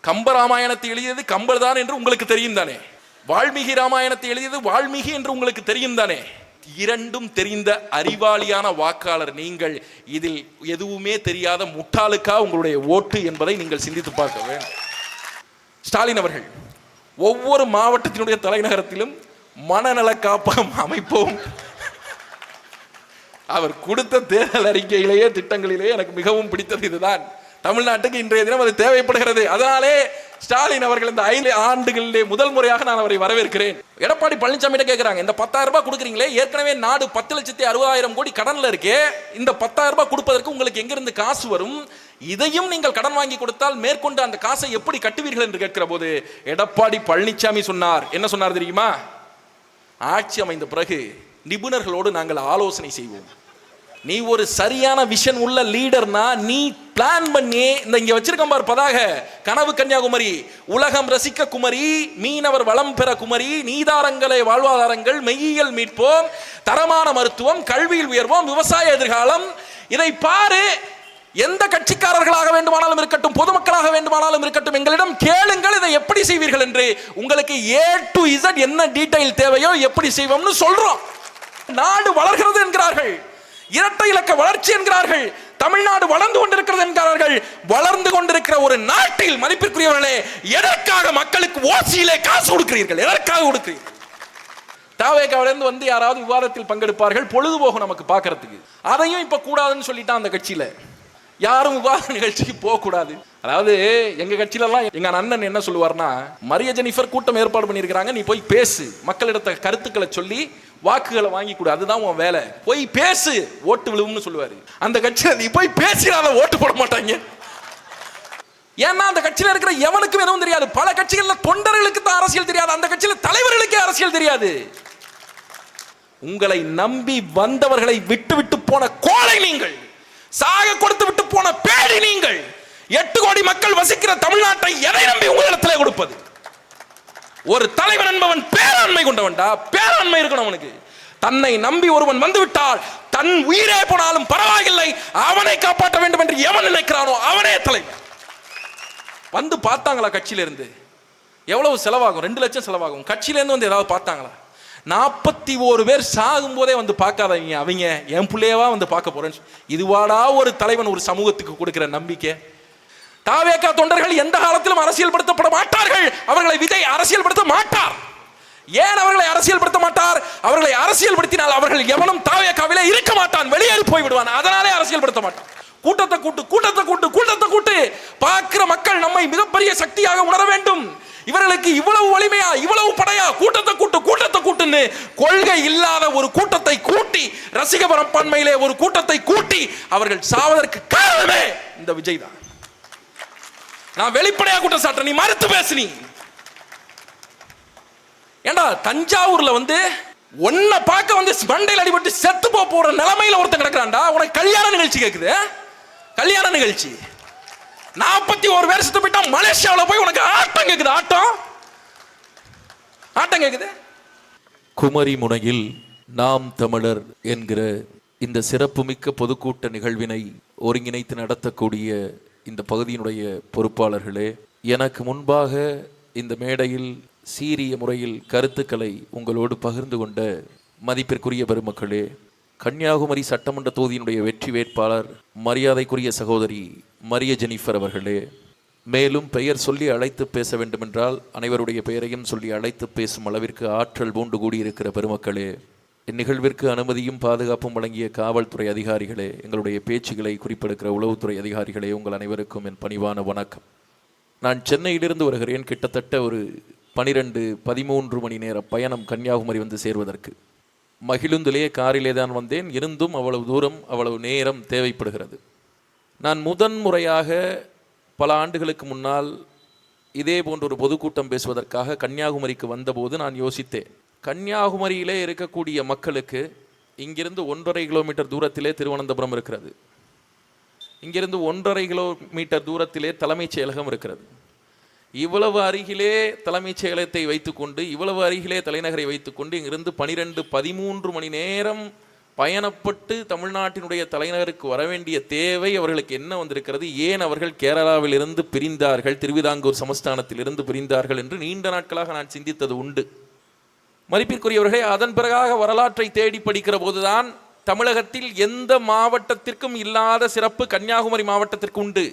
கம்பராமாயணத்தை எழுதியது கம்பர் தான் என்று உங்களுக்கு தெரியும் தானே? வால்மீகி ராமாயணத்தை எழுதியது வால்மீகி என்று உங்களுக்கு தெரியும் தானே? இரண்டும் தெரிந்த அறிவாளியான வாக்காளர் நீங்கள். இதில் எதுவுமே தெரியாத முட்டாளுக்கா உங்களுடைய ஓட்டு என்பதை நீங்கள் சிந்தித்து பார்க்க வேண்டும். ஸ்டாலின் அவர்கள் ஒவ்வொரு மாவட்டத்தினுடைய தலைநகரத்திலும் மனநல காப்பகம் அமைப்போம். அவர் கொடுத்த தேர்தல் அறிக்கையிலேயே திட்டங்களிலேயே எனக்கு மிகவும் பிடித்தது இதுதான். தமிழ்நாட்டுக்கு இன்றைய தினம் அது தேவைப்படுகிறது. அதனாலே ஸ்டாலின் அவர்கள் இந்த 5 ஆண்டுகளிலே முதல் முறையாக நான் அவரை வரவேற்கிறேன். எடப்பாடி பழனிசாமி கேட்கிறாங்க, இந்த 10,000 ரூபாய் கொடுக்குறீங்களே, ஏற்கனவே நாடு 10,60,000 கோடி கடன்ல இருக்கே, இந்த 10,000 ரூபாய் கொடுப்பதற்கு உங்களுக்கு எங்கிருந்து காசு வரும்? இதையும் நீங்கள் கடன் வாங்கி கொடுத்தால் மேற்கொண்டு அந்த காசை எப்படி கட்டுவீர்கள் என்று கேட்கிற போது எடப்பாடி பழனிசாமி சொன்னார். என்ன சொன்னார் தெரியுமா? ஆட்சி அமைந்த பிறகு நிபுணர்களோடு நாங்கள் ஆலோசனை செய்வோம். நீ ஒரு சரியான விஷன் உள்ள லீடர்னா நீ பிளான் பண்ணி இந்த இங்க வச்சிருக்கோம் பார் பதாக, கனவு கன்னியாகுமரி, உலகம் ரசிக்க குமரி, மீனவர் வளம் பெற குமரி, நீதாரங்களை வாழ்வாதாரங்கள், மெய்யியல் மீட்போம், தரமான மருத்துவம், கல்வியில் உயர்வோம், விவசாய எதிர்காலம். இதை பாரு. எந்த கட்சிக்காரர்களாக வேண்டுமானாலும் இருக்கட்டும், பொதுமக்களாக வேண்டுமானாலும் இருக்கட்டும், எங்களிடம் கேளுங்கள் இதை எப்படி செய்வீர்கள் என்று. உங்களுக்கு A to Z என்ன டீடைல் தேவையோ எப்படி செய்வோம்னு சொல்றோம். நாடு வளர்கிறது என்கிறார்கள், இரட்டை இலக்க வளர்ச்சி என்கிறார்கள், தமிழ்நாடு வளர்ந்து கொண்டிருக்கிறது என்கிறார்கள். வளர்ந்து கொண்டிருக்கிற ஒரு நாட்டில் மதிப்பிற்குரியவர்களே, எதற்காக மக்களுக்கு ஓசியிலே காசு கொடுக்கிறீர்கள்? எதற்காக கொடுக்கிறீர்கள்? தாவேக்காவிலிருந்து வந்து யாராவது விவாதத்தில் பங்கெடுப்பார்கள், பொழுதுபோகும் நமக்கு பார்க்கறதுக்கு. அதையும் இப்ப கூடாதுன்னு சொல்லிட்டான் அந்த கட்சியில. யாரும் விவாத நிகழ்ச்சிக்கு போக கூடாது. அதாவது எங்க கட்சியில எல்லாம் எங்க அண்ணன் என்ன சொல்லுவார்னா, மரிய ஜெனிஃபர் கூட்டம் ஏற்பாடு பண்ணியிருக்கிறாங்க, நீ போய் பேசு, மக்களிடத்த கருத்துக்களை சொல்லி வாக்குகளை வாங்கி கொடு, அதுதான் உன் வேலை, போய் பேசு, ஓட்டு விழுவும்னு சொல்லுவாரு. அந்த கட்சியில நீ போய் பேசினால ஓட்டு போட மாட்டாங்க. ஏன்னா அந்த கட்சியில இருக்கிற எவனுக்கும் எதுவும் தெரியாது. பல கட்சிகள்ல தொண்டர்களுக்கு தான் அரசியல் தெரியாது, அந்த கட்சியில தலைவர்களுக்கே அரசியல் தெரியாது. உங்களை நம்பி வந்தவர்களை விட்டு விட்டு போன கோழை நீங்கள், சாக கொடுத்து விட்டு போன பேடி நீங்கள். 8 கோடி மக்கள் வசிக்கிற தமிழ்நாட்டை எதை நம்பி உங்களிடத்திலே கொடுப்பது? ஒரு தலைவன் என்பவன் பேராண்மை கொண்டவன்டா, பேராண்மை இருக்கணும் அவனுக்கு. தன்னை நம்பி ஒருவன் வந்து விட்டால் தன் உயிரே போனாலும் பரவாயில்லை, அவனை காப்பாற்ற வேண்டும் என்று எவன் நினைக்கிறானோ அவனே தலைவன். வந்து பார்த்தாங்களா கட்சியில இருந்து? எவ்வளவு செலவாகும்? 2 லட்சம் செலவாகும். கட்சியில இருந்து வந்து ஏதாவது பார்த்தாங்களா? 41 பேர் சாகும் போதே வந்து பார்க்காதவங்க அவங்க என் பிள்ளையவா வந்து பார்க்க போறேன்னு. இதுவாடா ஒரு தலைவன் ஒரு சமூகத்துக்கு கொடுக்கிற நம்பிக்கை? தாவேகா தொண்டர்கள் எந்த காலத்திலும் அரசியல்படுத்தப்பட மாட்டார்கள். அவர்களை விஜய் அரசியல்படுத்த மாட்டார். ஏன் அவர்களை அரசியல்படுத்த மாட்டார்? அவர்களை அரசியல்படுத்தினால் அவர்கள் எவனும் தாவேகாவிலே இருக்க மாட்டான், வெளியேறி போய் விடுவான். அதனாலே அரசியல்படுத்த மாட்டான். கூட்டத்தை கூட்டு, கூட்டத்தை கூட்டு, கூட்டத்தை கூட்டு. பார்க்கிற மக்கள் நம்மை மிகப்பெரிய சக்தியாக உணர வேண்டும். இவர்களுக்கு இவ்வளவு வலிமையா, இவ்வளவு படையா, கூட்டத்தை கூட்டு, கூட்டத்தை கூட்டுன்னு கொள்கை இல்லாத ஒரு கூட்டத்தை கூட்டி, ரசிக பரப்பான்மையிலே ஒரு கூட்டத்தை கூட்டி அவர்கள் சாவதற்கு காரணமே இந்த விஜய் தான். நான் வெளிப்படையா கூட்டம் சாட்டுறேன், நீ மறுத்து பேசுனி. ஏண்டா தஞ்சாவூர்ல வந்து ஒன்ன பார்க்க வந்து மண்டையில் அடிபட்டு செத்து போற நிலைமையில ஒருத்தன் கிடக்குறான்டா. உனக்கு கல்யாண நிகழ்ச்சி கேக்குது, கல்யாண நிகழ்ச்சி. 41 வருஷத்து போயிட்டா மலேசியாவில் போய் உனக்கு ஆட்டம் கேக்குது, ஆட்டம் ஆட்டம் கேக்குது. குமரி முனையில் நாம் தமிழர் என்கிற இந்த சிறப்புமிக்க பொதுக்கூட்ட நிகழ்வினை ஒருங்கிணைத்து நடத்தக்கூடிய இந்த பகுதியினுடைய பொறுப்பாளர்களே, எனக்கு முன்பாக இந்த மேடையில் சீரிய முறையில் கருத்துக்களை உங்களோடு பகிர்ந்து கொண்ட மதிப்பிற்குரிய பெருமக்களே, கன்னியாகுமரி சட்டமன்ற தொகுதியினுடைய வெற்றி வேட்பாளர் மரியாதைக்குரிய சகோதரி மரிய ஜெனிஃபர் அவர்களே, மேலும் பெயர் சொல்லி அழைத்து பேச வேண்டுமென்றால் அனைவருடைய பெயரையும் சொல்லி அழைத்து பேசும் அளவிற்கு ஆற்றல் பூண்டு கூடியிருக்கிற பெருமக்களே, இந்நிகழ்விற்கு அனுமதியும் பாதுகாப்பும் வழங்கிய காவல்துறை அதிகாரிகளே, எங்களுடைய பேச்சுகளை குறிப்பெடுக்கிற உளவுத்துறை அதிகாரிகளே, உங்கள் அனைவருக்கும் என் பணிவான வணக்கம். நான் சென்னையிலிருந்து வருகிறேன். கிட்டத்தட்ட ஒரு 12-13 மணி நேர பயணம் கன்னியாகுமரி வந்து சேர்வதற்கு. மகிழுந்திலே காரிலே தான் வந்தேன். இருந்தும் அவ்வளவு தூரம் அவ்வளவு நேரம் தேவைப்படுகிறது. நான் முதன்முறையாக பல ஆண்டுகளுக்கு முன்னால் இதே போன்ற ஒரு பொதுக்கூட்டம் பேசுவதற்காக கன்னியாகுமரிக்கு வந்தபோது நான் யோசித்தேன், கன்னியாகுமரியிலே இருக்கக்கூடிய மக்களுக்கு இங்கிருந்து 1.5 கிலோமீட்டர் தூரத்திலே திருவனந்தபுரம் இருக்கிறது, இங்கிருந்து 1.5 கிலோமீட்டர் தூரத்திலே தலைமைச் செயலகம் இருக்கிறது. இவ்வளவு அருகிலே தலைமைச் செயலகத்தை வைத்துக்கொண்டு, இவ்வளவு அருகிலே தலைநகரை வைத்துக்கொண்டு இங்கிருந்து 12-13 மணி நேரம் பயணப்பட்டு தமிழ்நாட்டினுடைய தலைநகருக்கு வர வேண்டிய தேவை அவர்களுக்கு என்ன வந்திருக்கிறது, ஏன் அவர்கள் கேரளாவில் இருந்து பிரிந்தார்கள், திருவிதாங்கூர் சமஸ்தானத்தில் இருந்து பிரிந்தார்கள் என்று நீண்ட நாட்களாக நான் சிந்தித்தது உண்டு. மதிப்பிற்குரியவர்களே, அதன் பிறகாக வரலாற்றை தேடி படிக்கிற போதுதான் தமிழகத்தில் எந்த மாவட்டத்திற்கும் இல்லாத சிறப்பு கன்னியாகுமரி மாவட்டத்திற்கு உண்டு.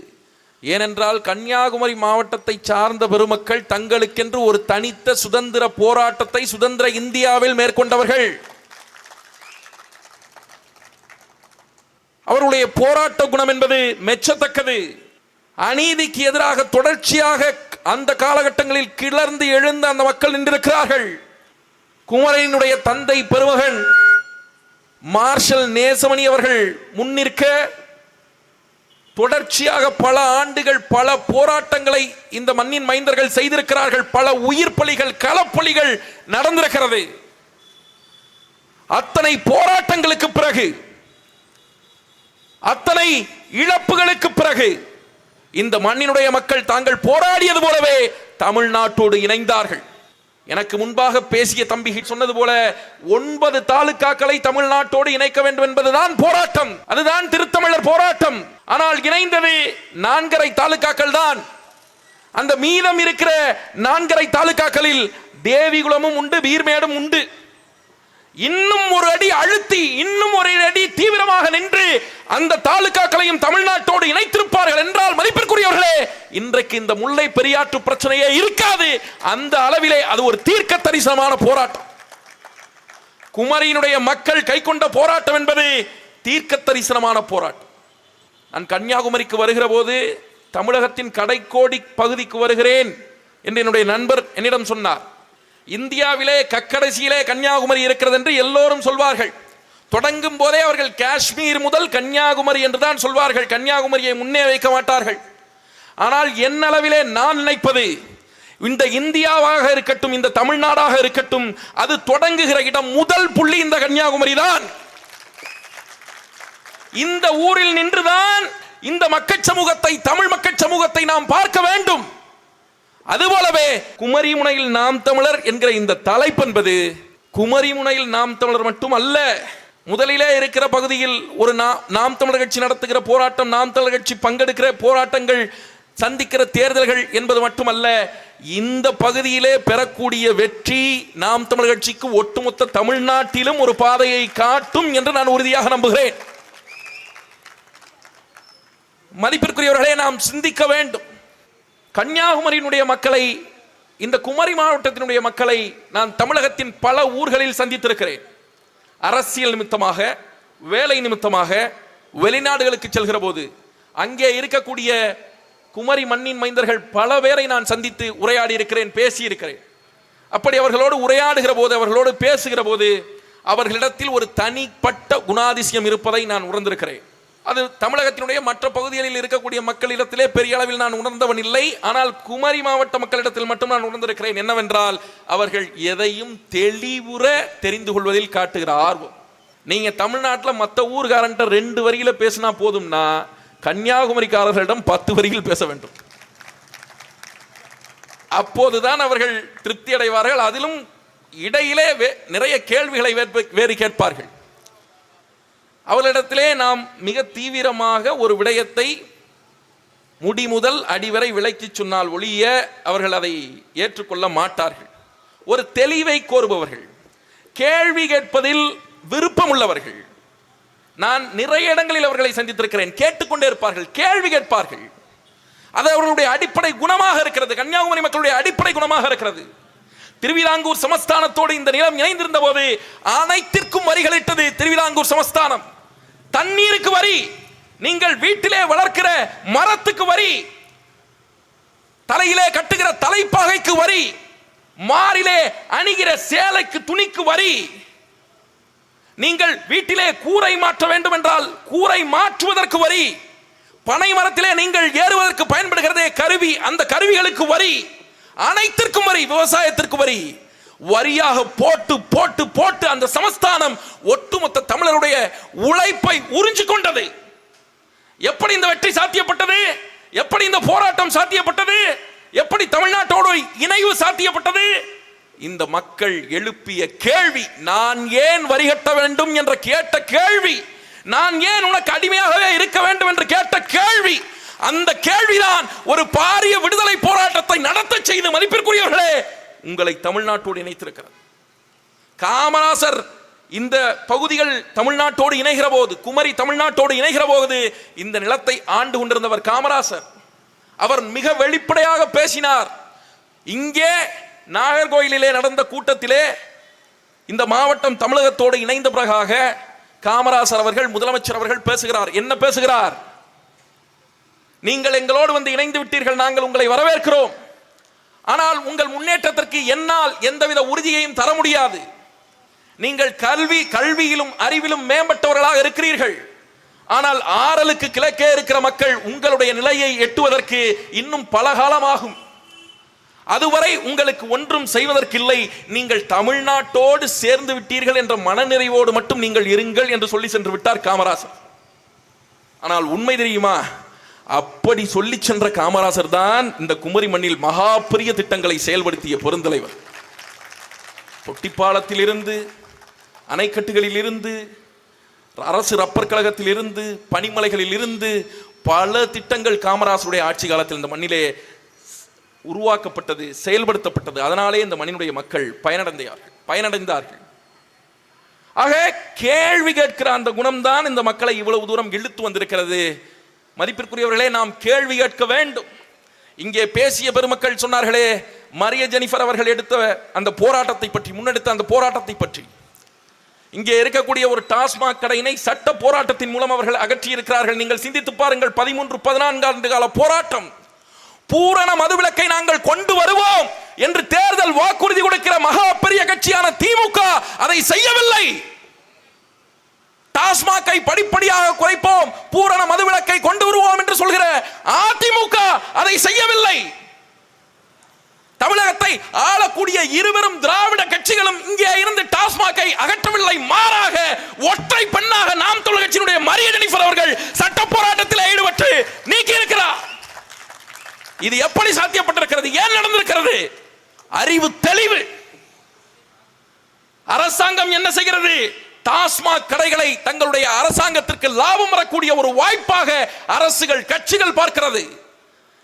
ஏனென்றால் கன்னியாகுமரி மாவட்டத்தை சார்ந்த பெருமக்கள் தங்களுக்கென்று ஒரு தனித்த சுதந்திர போராட்டத்தை சுதந்திர இந்தியாவில் மேற்கொண்டவர்கள். அவருடைய போராட்ட குணம் என்பது மெச்சத்தக்கது. அநீதிக்கு எதிராக தொடர்ச்சியாக அந்த காலகட்டங்களில் கிளர்ந்து எழுந்த அந்த மக்கள் நின்றிருக்கிறார்கள். குமரனுடைய தந்தை பெருமகன் மார்ஷல் நேசமணி அவர்கள் முன்னிற்க தொடர்ச்சியாக பல ஆண்டுகள் பல போராட்டங்களை இந்த மண்ணின் மைந்தர்கள் செய்திருக்கிறார்கள். பல உயிர் பலிகள், களப்பலிகள் நடந்திருக்கிறது. அத்தனை போராட்டங்களுக்கு பிறகு, அத்தனை இழப்புகளுக்கு பிறகு இந்த மண்ணினுடைய மக்கள் தாங்கள் போராடியது போலவே தமிழ்நாட்டோடு இணைந்தார்கள். எனக்கு முன்பாக பேசிய தம்பி சொன்னது போல 9 தாலுகாக்களை தமிழ்நாட்டோடு இணைக்க வேண்டும் என்பதுதான் போராட்டம். அதுதான் திருத்தமிழர் போராட்டம். ஆனால் இணைந்தது 4.5 தாலுகாக்கள் தான். அந்த மீதம் இருக்கிற 4.5 தாலுகாக்களில் தேவிகுளமும் உண்டு, வீர்மேடும் உண்டு. இன்னும் ஒரு அடி அழுத்தி, இன்னும் ஒரு அடி தீவிரமாக நின்று அந்த தாலுகாக்களையும் தமிழ்நாட்டோடு இணைத்திருப்பார்கள் என்றால் மதிப்பிற்குரியவர்களே, இன்றைக்கு இந்த முல்லை பெரியாற்று பிரச்சனையே இருக்காது. அந்த அளவிலே அது ஒரு தீர்க்க தரிசனமான போராட்டம். குமரியினுடைய மக்கள் கை கொண்ட போராட்டம் என்பது தீர்க்க தரிசனமான போராட்டம். நான் கன்னியாகுமரிக்கு வருகிற போது தமிழகத்தின் கடைக்கோடி பகுதிக்கு வருகிறேன் என்று என்னுடைய நண்பர் என்னிடம் சொன்னார். இந்தியாவிலே கக்கடைசியிலே கன்னியாகுமரி இருக்கிறது என்று எல்லோரும் சொல்வார்கள். தொடங்கும் போதே அவர்கள் காஷ்மீர் முதல் கன்னியாகுமரி என்றுதான் சொல்வார்கள். கன்னியாகுமரியை முன்னே வைக்க மாட்டார்கள். ஆனால் என்னளவிலே நான் நினைப்பது, இந்த இந்தியாவாக இருக்கட்டும், இந்த தமிழ்நாடாக இருக்கட்டும், அது தொடங்குகிற இடம் முதல் புள்ளி இந்த கன்னியாகுமரி தான். இந்த ஊரில் நின்றுதான் இந்த மக்கள் சமூகத்தை, தமிழ் மக்கள் சமூகத்தை நாம் பார்க்க வேண்டும். அதுபோலவே குமரி முனையில் நாம் தமிழர் என்கிற இந்த தலைப்பு என்பது குமரி முனையில் நாம் தமிழர் மட்டும் அல்ல. முதலிலே இருக்கிற பகுதியில் ஒரு நாம் தமிழர் கட்சி நடத்துகிற போராட்டம், நாம் தமிழர் கட்சி பங்கெடுக்கிற போராட்டங்கள், சந்திக்கிற தேர்தல்கள் என்பது மட்டுமல்ல, இந்த பகுதியிலே பெறக்கூடிய வெற்றி நாம் தமிழர் கட்சிக்கு ஒட்டுமொத்த தமிழ்நாட்டிலும் ஒரு பாதையை காட்டும் என்று நான் உறுதியாக நம்புகிறேன். மதிப்பிற்குரியவர்களே, நாம் சிந்திக்க வேண்டும். கன்னியாகுமரியினுடைய மக்களை, இந்த குமரி மாவட்டத்தினுடைய மக்களை நான் தமிழகத்தின் பல ஊர்களில் சந்தித்திருக்கிறேன். அரசியல் நிமித்தமாக, வேலை நிமித்தமாக வெளிநாடுகளுக்கு செல்கிற போது அங்கே இருக்கக்கூடிய குமரி மண்ணின் மைந்தர்கள் பல பேரை நான் சந்தித்து உரையாடி இருக்கிறேன், பேசியிருக்கிறேன். அப்படி அவர்களோடு உரையாடுகிற போது, அவர்களோடு பேசுகிற போது அவர்களிடத்தில் ஒரு தனிப்பட்ட குணாதிசயம் இருப்பதை நான் உணர்ந்திருக்கிறேன். அது தமிழகத்தினுடைய மற்ற பகுதிகளில் இருக்கக்கூடிய மக்களிடத்திலே பெரிய அளவில் நான் உணர்ந்தவன் இல்லை. ஆனால் குமரி மாவட்ட மக்களிடத்தில் மட்டும் நான் உணர்ந்திருக்கிறேன். என்னவென்றால், அவர்கள் எதையும் தெளிவுற தெரிந்து கொள்வதில் காட்டுகிற ஆர்வம். நீங்க தமிழ்நாட்டில் மற்ற ஊர்காரன்ட்ட 2 வரியில பேசினா போதும்னா, கன்னியாகுமரிக்காரர்களிடம் 10 வரியில் பேச வேண்டும். அப்போதுதான் அவர்கள் திருப்தி அடைவார்கள். அதிலும் இடையிலே நிறைய கேள்விகளை வேறு கேட்பார்கள். அவர்களிடத்திலே நாம் மிக தீவிரமாக ஒரு விடயத்தை முடி முதல் அடிவரை விளக்கி சொன்னால் ஒழிய அவர்கள் அதை ஏற்றுக்கொள்ள மாட்டார்கள். ஒரு தெளிவை கோருபவர்கள், கேள்வி கேட்பதில் விருப்பம் உள்ளவர்கள். நான் நிறைய இடங்களில் அவர்களை சந்தித்திருக்கிறேன். கேட்டுக்கொண்டே இருப்பார்கள், கேள்வி கேட்பார்கள். அது அவர்களுடைய அடிப்படை குணமாக இருக்கிறது. கன்னியாகுமரி மக்களுடைய அடிப்படை குணமாக இருக்கிறது. திருவிதாங்கூர் சமஸ்தானத்தோடு இந்த நிலம் இணைந்திருந்த போது அனைத்திற்கும் வரிகளிட்டது திருவிதாங்கூர் சமஸ்தானம். தண்ணீருக்கு வரி, நீங்கள் வீட்டிலே வளர்க்கிற மரத்துக்கு வரி, தலையிலே கட்டுகிற தலைப்பாகைக்கு வரி, மாறிலே அணிகிற சேலைக்கு துணிக்கு வரி, நீங்கள் வீட்டிலே கூரை மாற்ற வேண்டும் என்றால் கூரை மாற்றுவதற்கு வரி, பனை மரத்திலே நீங்கள் ஏறுவதற்கு பயன்படுகிறதே கருவி, அந்த கருவிகளுக்கு வரி, அனைத்திற்கும் வரி, விவசாயத்திற்கு வரி. வரியாக போட்டு போட்டு போட்டு அந்த சமஸ்தானம் ஒட்டுமொத்த தமிழருடைய உழைப்பை உறிஞ்சு கொண்டது. எப்படி இந்த வெற்றி சாத்தியப்பட்டது? எப்படி இந்த போராட்டம் சாத்தியப்பட்டது? எப்படி தமிழ்நாட்டோடு இணைவு சாத்தியப்பட்டது? இந்த மக்கள் எழுப்பிய கேள்வி, நான் ஏன் வரி கட்ட வேண்டும் என்ற கேட்ட கேள்வி, நான் ஏன் உனக்கு அடிமையாகவே இருக்க வேண்டும் என்று கேட்ட கேள்வி, அந்த கேள்விதான் ஒரு பாரிய விடுதலை போராட்டத்தை நடத்த செய்து மதிப்பிற்குரியவர்களே உங்களை தமிழ்நாட்டோடு இணைத்திருக்கிறது. காமராசர் இந்த பகுதிகள் தமிழ்நாட்டோடு இணைகிற போது, குமரி தமிழ்நாட்டோடு இணைகிற போது இந்த நிலத்தை ஆண்டு கொண்டிருந்தவர் காமராசர். அவர் மிக வெளிப்படையாக பேசினார். இங்கே நாகர்கோயிலிலே நடந்த கூட்டத்திலே இந்த மாவட்டம் தமிழகத்தோடு இணைந்த பிறகாக காமராசர் அவர்கள், முதலமைச்சர் அவர்கள் பேசுகிறார். என்ன பேசுகிறார்? நீங்கள் எங்களோடு வந்து இணைந்து விட்டீர்கள், நாங்கள் உங்களை வரவேற்கிறோம். ஆனால் உங்கள் முன்னேற்றத்திற்கு என்னால் எந்தவித உறுதியையும் தர முடியாது. நீங்கள் கல்வியிலும் அறிவிலும் மேம்பட்டவர்களாக இருக்கிறீர்கள். ஆனால் ஆறலுக்கு கிழக்கே இருக்கிற மக்கள் உங்களுடைய நிலையை எட்டுவதற்கு இன்னும் பல காலமாகும். அதுவரை உங்களுக்கு ஒன்றும் செய்வதற்கில்லை. நீங்கள் தமிழ்நாட்டோடு சேர்ந்து விட்டீர்கள் என்ற மனநிறைவோடு மட்டும் நீங்கள் இருங்கள் என்று சொல்லி சென்று விட்டார் காமராசர். ஆனால் உண்மை தெரியுமா? அப்படி சொல்லி சென்ற காமராசர் தான் இந்த குமரி மண்ணில் மகா பெரிய திட்டங்களை செயல்படுத்திய பெருந்தலைவர். தொட்டிப்பாலத்தில் இருந்து, அணைக்கட்டுகளில் இருந்து, அரசு ரப்பர் கழகத்தில் இருந்து, பனிமலைகளில் இருந்து பல திட்டங்கள் காமராசருடைய ஆட்சி காலத்தில் இந்த மண்ணிலே உருவாக்கப்பட்டது, செயல்படுத்தப்பட்டது. அதனாலே இந்த மண்ணினுடைய மக்கள் பயனடைந்தார்கள். ஆக கேள்வி கேட்கிற அந்த குணம்தான் இந்த மக்களை இவ்வளவு தூரம் இழுத்து வந்திருக்கிறது. மதிப்பிற்குரியவர்களே, நாம் கேள்வி கேட்க வேண்டும். இங்கே பேசிய பெருமக்கள் சொன்னார்களே, மரிய ஜெனிஃபர் அவர்கள் எடுத்த அந்த போராட்டத்தை பற்றி, முன்னெடுத்த அந்த போராட்டத்தை பற்றி, இங்கே இருக்கக்கூடிய ஒரு டாஸ்மாக் கடையினை சட்ட போராட்டத்தின் மூலம் அவர்கள் அகற்றி இருக்கிறார்கள். நீங்கள் சிந்தித்து பாருங்கள். 13-14 ஆண்டு கால போராட்டம். பூரண மதுவிலக்கை நாங்கள் கொண்டு வருவோம் என்று தேர்தல் வாக்குறுதி கொடுக்கிற மகா பெரிய கட்சியான திமுக அதை செய்யவில்லை. டாஸ்மாக்கை படிப்படியாக குறைப்போம், பூரண மதுவிலக்கை கொண்டு வருவோம் என்று சொல்கிற அதிமுக அதை செய்யவில்லை. தமிழகத்தை ஆளக்கூடிய இருவரும் திராவிட கட்சிகளும் இங்கே இருந்து டாஸ்மாக்கை அகற்றவில்லை. மாறாக ஒற்றை பெண்ணாக நாம் தமிழர் கட்சியினுடைய மரிய ஜெனிஃபர் அவர்கள் சட்ட போராட்டத்தில் ஈடுபட்டு நீக்கி இருக்கிறார். இது எப்படி சாத்தியப்பட்டிருக்கிறது? ஏன் நடந்திருக்கிறது? அறிவு தெளிவு. அரசாங்கம் என்ன செய்கிறது? டாஸ்மாக் கடைகளை தங்களுடைய அரசாங்கத்திற்கு லாபம் வரக்கூடிய ஒரு வாய்ப்பாக அரசுகள், கட்சிகள் பார்க்கிறது.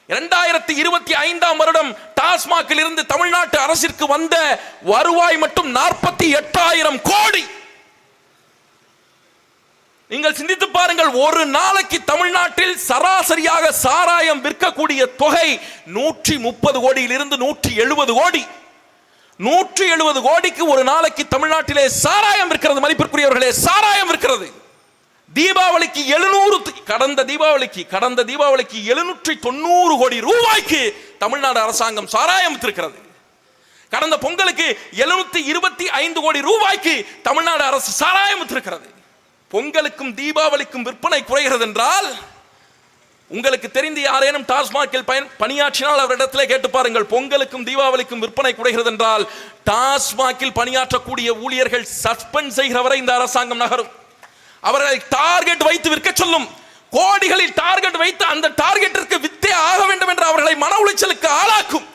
2025ஆம் வருடம் டாஸ்மாகில் இருந்து தமிழ்நாட்டு அரசிற்கு வந்த வருவாய் மட்டும் 48,000 கோடி. நீங்கள் சிந்தித்து பாருங்கள். ஒரு நாளைக்கு தமிழ்நாட்டில் சராசரியாக சாராயம் விற்கக்கூடிய தொகை 130 கோடியில் இருந்து 170 கோடி. 170 கோடிக்கு ஒரு நாளைக்கு தமிழ்நாட்டிலே சாராயம் விற்கிறது. மதிப்பிற்குரியவர்களே, சாராயம் விற்கிறது. தீபாவளிக்கு 700, கடந்த தீபாவளிக்கு 790 கோடி ரூபாய்க்கு தமிழ்நாடு அரசாங்கம் சாராயம் விற்றிருக்கிறது. கடந்த பொங்கலுக்கு 725 கோடி ரூபாய்க்கு தமிழ்நாடு அரசு சாராயம் விற்றிருக்கிறது. பொங்கலுக்கும் தீபாவளிக்கும் விற்பனை குறைகிறது என்றால், உங்களுக்கு தெரிந்து யாரேனும் டாஸ்மாகில் பணியாற்றினால் அவரிடத்திலே கேட்டு பாருங்கள். பொங்கலுக்கும் தீபாவளிக்கும் விற்பனை குறைகிறது என்றால் டாஸ்மாகில் பணியாற்றக்கூடிய ஊழியர்கள் சஸ்பெண்ட் செய்கிற வரை இந்த அரசாங்கம் நகரும். அவர்களை டார்கெட் வைத்து விற்க சொல்லும். கோடிகளில் டார்கெட் வைத்து அந்த டார்கெட்டிற்கு வித்தே ஆக வேண்டும் என்று அவர்களை மன உளைச்சலுக்கு ஆளாக்கும்.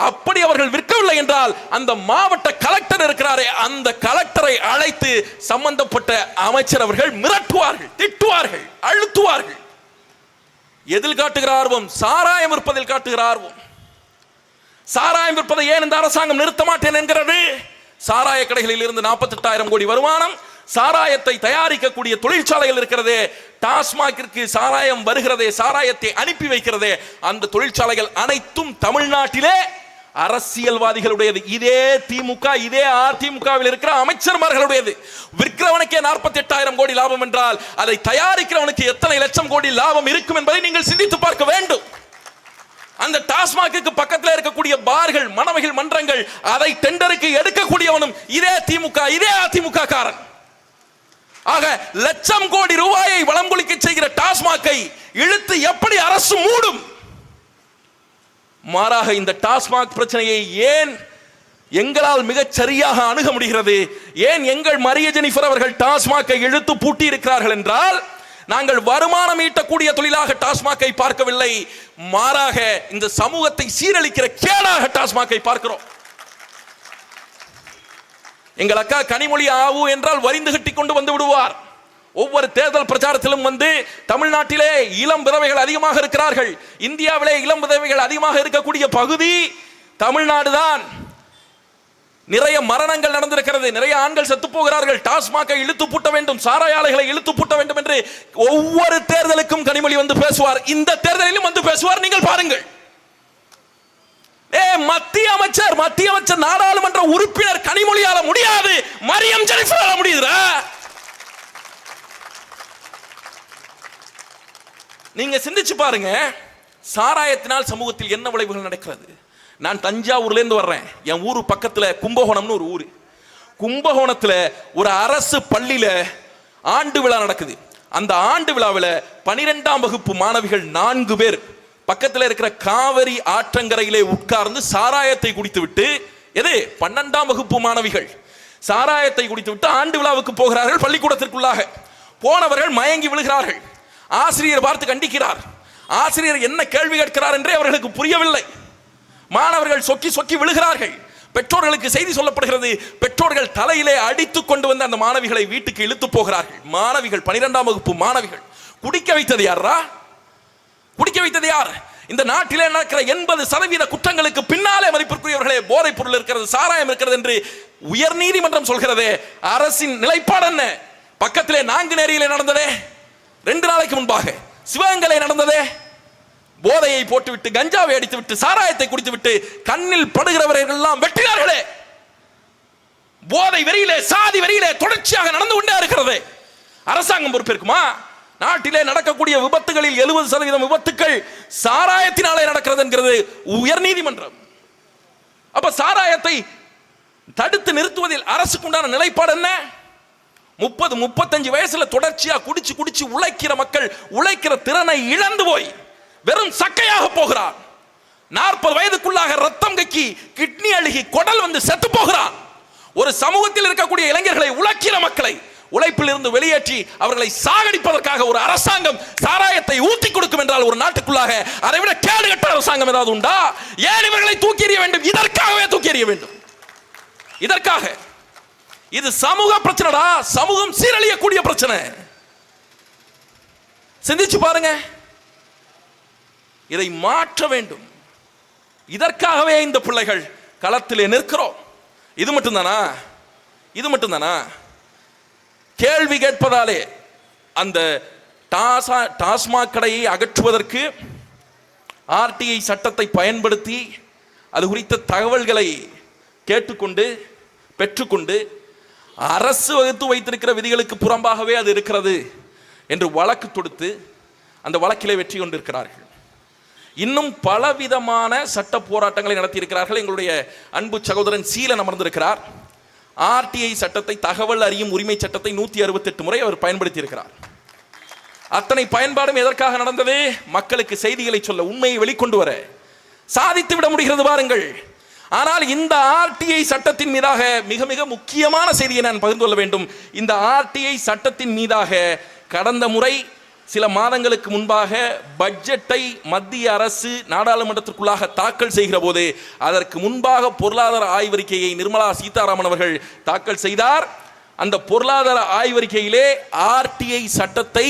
அப்படி அவர்கள் விற்கவில்லை என்றால் அந்த மாவட்ட கலெக்டர் இருக்கிறாரே, அந்த கலெக்டரை அழைத்து சம்பந்தப்பட்ட அமைச்சர் அவர்கள் மிரட்டுவார்கள், திட்டுவார்கள், அழுத்துவார்கள். எதில் காட்டுகிற ஆர்வம்? சாராயம் விற்பதில் காட்டுகிற ஆர்வம். சாராயம் விற்பதை ஏன் இந்த அரசாங்கம் நிறுத்த மாட்டேன் என்கிறது? சாராய கடைகளில் இருந்து 48,000 கோடி வருமானம். சாராயத்தை தயாரிக்கக்கூடிய தொழிற்சாலைகள் இருக்கிறதே, டாஸ்மாகிற்கு சாராயம் வருகிறதே, சாராயத்தை அனுப்பி வைக்கிறதே, அந்த தொழிற்சாலைகள் அனைத்தும் தமிழ்நாட்டிலே அரசியல்வாதிகளுடையது. இதே திமுக, இதே அதிமுகவில் இருக்கிற அமைச்சர்மார்களுடையது. விற்கிறவனுக்கே 48,000 கோடி லாபம் என்றால் அதை தயாரிக்கிறவனுக்கு எத்தனை லட்சம் கோடி லாபம் இருக்கும் என்பதை நீங்கள் சிந்தித்து பார்க்க வேண்டும். அந்த டாஸ்மாக்கு பக்கத்தில் இருக்கக்கூடிய பார்கள், மணமகள் மன்றங்கள், அதை டெண்டருக்கு எடுக்கக்கூடியவனும் இதே திமுக, இதே அதிமுக காரன். ஆக லட்சம் கோடி ரூபாயை வளம்பொழிக்க செய்கிற டாஸ்மாக்கை இழுத்து எப்படி அரசு மூடும்? மாறாக இந்த டாஸ்மாக் பிரச்சனையை ஏன் எங்களால் மிகச் சரியாக அணுக முடிகிறது? ஏன் எங்கள் மரிய ஜெனிஃபர் அவர்கள் டாஸ்மாக்கை இழுத்து பூட்டி இருக்கிறார்கள் என்றால், நாங்கள் வருமானம் ஈட்டக்கூடிய தொழிலாக டாஸ்மாக்கை பார்க்கவில்லை. மாறாக இந்த சமூகத்தை சீரழிக்கிற கேடாக டாஸ்மாக்கை பார்க்கிறோம். எங்கள் அக்கா கனிமொழி ஆவு என்றால் வரிந்து கட்டி கொண்டு வந்து விடுவார். ஒவ்வொரு தேர்தல் பிரச்சாரத்திலும் வந்து தமிழ்நாட்டிலே இளம் விதவைகள் அதிகமாக இருக்கிறார்கள், இந்தியாவிலே இளம் விதவைகள் அதிகமாக இருக்கக்கூடிய பகுதி தமிழ்நாடு தான். நிறைய மரணங்கள் நடந்திருக்கிறது, நிறைய ஆண்கள் செத்து போகிறார்கள். டாஸ்மாகை இழுத்து பூட்ட வேண்டும், சாராய ஆலைகளை இழுத்து பூட்ட வேண்டும் என்று ஒவ்வொரு தேர்தலுக்கும் கனிமொழி வந்து பேசுவார். இந்த தேர்தலிலும் வந்து பேசுவார், நீங்கள் பாருங்கள். மத்திய அமைச்சர் நாடாளுமன்ற உறுப்பினர் கனிமொழியால முடியாது, மரியம் ஜெனிஃபரால முடியுதுடா. நீங்க சிந்திச்சு பாருங்க, சாராயத்தினால் சமூகத்தில் என்ன விளைவுகள் நடக்கிறது. நான் தஞ்சாவூர்ல இருந்து வர்றேன். என் ஊரு பக்கத்துல கும்பகோணம்னு ஒரு ஊரு. கும்பகோணத்துல ஒரு அரசு பள்ளியில ஆண்டு விழா நடக்குது. அந்த ஆண்டு விழாவில் 12ஆம் வகுப்பு மாணவிகள் 4 பேர் பக்கத்தில் இருக்கிற காவிரி ஆற்றங்கரையிலே உட்கார்ந்து சாராயத்தை குடித்து விட்டு, 12ஆம் வகுப்பு மாணவிகள் சாராயத்தை குடித்து விட்டு ஆண்டு விழாவுக்கு போகிறார்கள். பள்ளிக்கூடத்திற்குள்ளாக போனவர்கள் மயங்கி விழுகிறார்கள். ஆசிரியர் பார்த்து கண்டிக்கிறார். ஆசிரியர் என்ன கேள்வி கேட்கிறார் என்றே அவர்களுக்கு புரியவில்லை. மாணவர்கள் சொக்கி சொக்கி விழுகிறார்கள். பெற்றோர்களுக்கு செய்தி சொல்லப்படுகிறது. பெற்றோர்கள் தலையிலே அடித்து கொண்டு வந்து அந்த மாணவிகளை வீட்டுக்கு இழுத்து போகிறார்கள். மாணவிகள் 12ஆம் வகுப்பு மாணவிகள். குடிக்க வைத்தது யாரா? குடிக்க வைத்தது யார்? இந்த நாட்டிலே நடக்கிற 80% குற்றங்களுக்கு பின்னாலே மதிப்பிற்குரியவர்களே போதைப் பொருள் இருக்கிறது, சாராயம் இருக்கிறது என்று உயர் நீதிமன்றம் சொல்கிறதே. அரசின் நிலைப்பாடு என்ன? பக்கத்திலே நாங்குநேரியிலே நடந்ததே, 2 நாளைக்கு முன்பாக சிவகங்கை நடந்ததே. போதையை போட்டுவிட்டு, கஞ்சாவை அடித்துவிட்டு, சாராயத்தை குடித்துவிட்டு கண்ணில் படுகிறவர்கள் எல்லாம் வெட்டினார்களே. போதை வெறியிலே, சாதி வெறியிலே தொடர்ச்சியாக நடந்து கொண்டே இருக்கிறது. அரசாங்கம் பொறுப்பேற்குமா? நாட்டிலே நடக்கக்கூடிய விபத்துகளில் 70% விபத்துக்கள் சாராயத்தினாலே நடக்கிறது என்கிறது உயர் நீதிமன்றம். அப்ப சாராயத்தை தடுத்து நிறுத்துவதில் அரசுக்கு உண்டான நிலைப்பாடு என்ன? 30-35 வயசுல தொடர்ச்சியா குடிச்சு குடிச்சு உழைக்கிற மக்கள் உழைக்கிற திறனை இழந்து போய் வெறும் சக்கையாக போகிறார். 40 வயதுக்குள்ளாக ரத்தம் கக்கி கிட்னி அழுகி குடல் வந்து செத்து போகிறார். ஒரு சமூகத்தில் இருக்கக்கூடிய இளைஞர்களை, உழைக்கிற மக்களை உழைப்பில் இருந்து வெளியேற்றி அவர்களை சாகடிப்பதற்காக ஒரு அரசாங்கம் சாராயத்தை ஊத்தி கொடுக்கும் என்றால் ஒரு நாட்டுக்குள்ளாக அதை விட கேடுகட்ட அரசாங்கம் ஏதாவது உண்டா? ஏன் இவர்களை தூக்கி எறிய வேண்டும்? இதற்காகவே தூக்கி எறிய வேண்டும். இதற்காக. இது சமூக பிரச்சனைடா, சமூகம் சீரழியக்கூடிய பிரச்சனை. சிந்திச்சு பாருங்க. இதை மாற்ற வேண்டும். இதற்காகவே இந்த பிள்ளைகள் களத்திலே நிற்கிறோம். இது மட்டும்தானா? இது மட்டும்தானா? கேள்வி கேட்பதாலே அந்த டாஸ்மாக் கடையை அகற்றுவதற்கு ஆர்டிஐ சட்டத்தை பயன்படுத்தி அது குறித்த தகவல்களை கேட்டுக்கொண்டு பெற்றுக்கொண்டு அரசு வகுத்து வைத்திருக்கிற விதிகளுக்கு புறம்பாகவே அது இருக்கிறது என்று வழக்கு தொடுத்து அந்த வழக்கிலே வெற்றி கொண்டிருக்கிறார்கள். இன்னும் பலவிதமான சட்ட போராட்டங்களை நடத்தி இருக்கிறார்கள். எங்களுடைய அன்பு சகோதரன் சீலன் அமர்ந்திருக்கிறார். ஆர்டிஐ சட்டத்தை, தகவல் அறியும் உரிமை சட்டத்தை 168 முறை அவர் பயன்படுத்தி இருக்கிறார். அத்தனை பயன்பாடும் எதற்காக நடந்தது? மக்களுக்கு செய்திகளை சொல்ல, உண்மையை வெளிக்கொண்டு வர. சாதித்து விட முடிகிறது பாருங்கள். ஆனால் இந்த ஆர்டிஐ சட்டத்தின் மீதாக மிக மிக முக்கியமான செய்தியை நான் பகிர்ந்து கொள்ள வேண்டும். இந்த ஆர்டிஐ சட்டத்தின் மீதாக கடந்த முறை சில மாதங்களுக்கு முன்பாக பட்ஜெட்டை மத்திய அரசு நாடாளுமன்றத்திற்குள்ளாக தாக்கல் செய்கிற போது அதற்கு முன்பாக பொருளாதார ஆய்வறிக்கையை நிர்மலா சீதாராமன் அவர்கள் தாக்கல் செய்தார். அந்த பொருளாதார ஆய்வறிக்கையிலே ஆர்டிஐ சட்டத்தை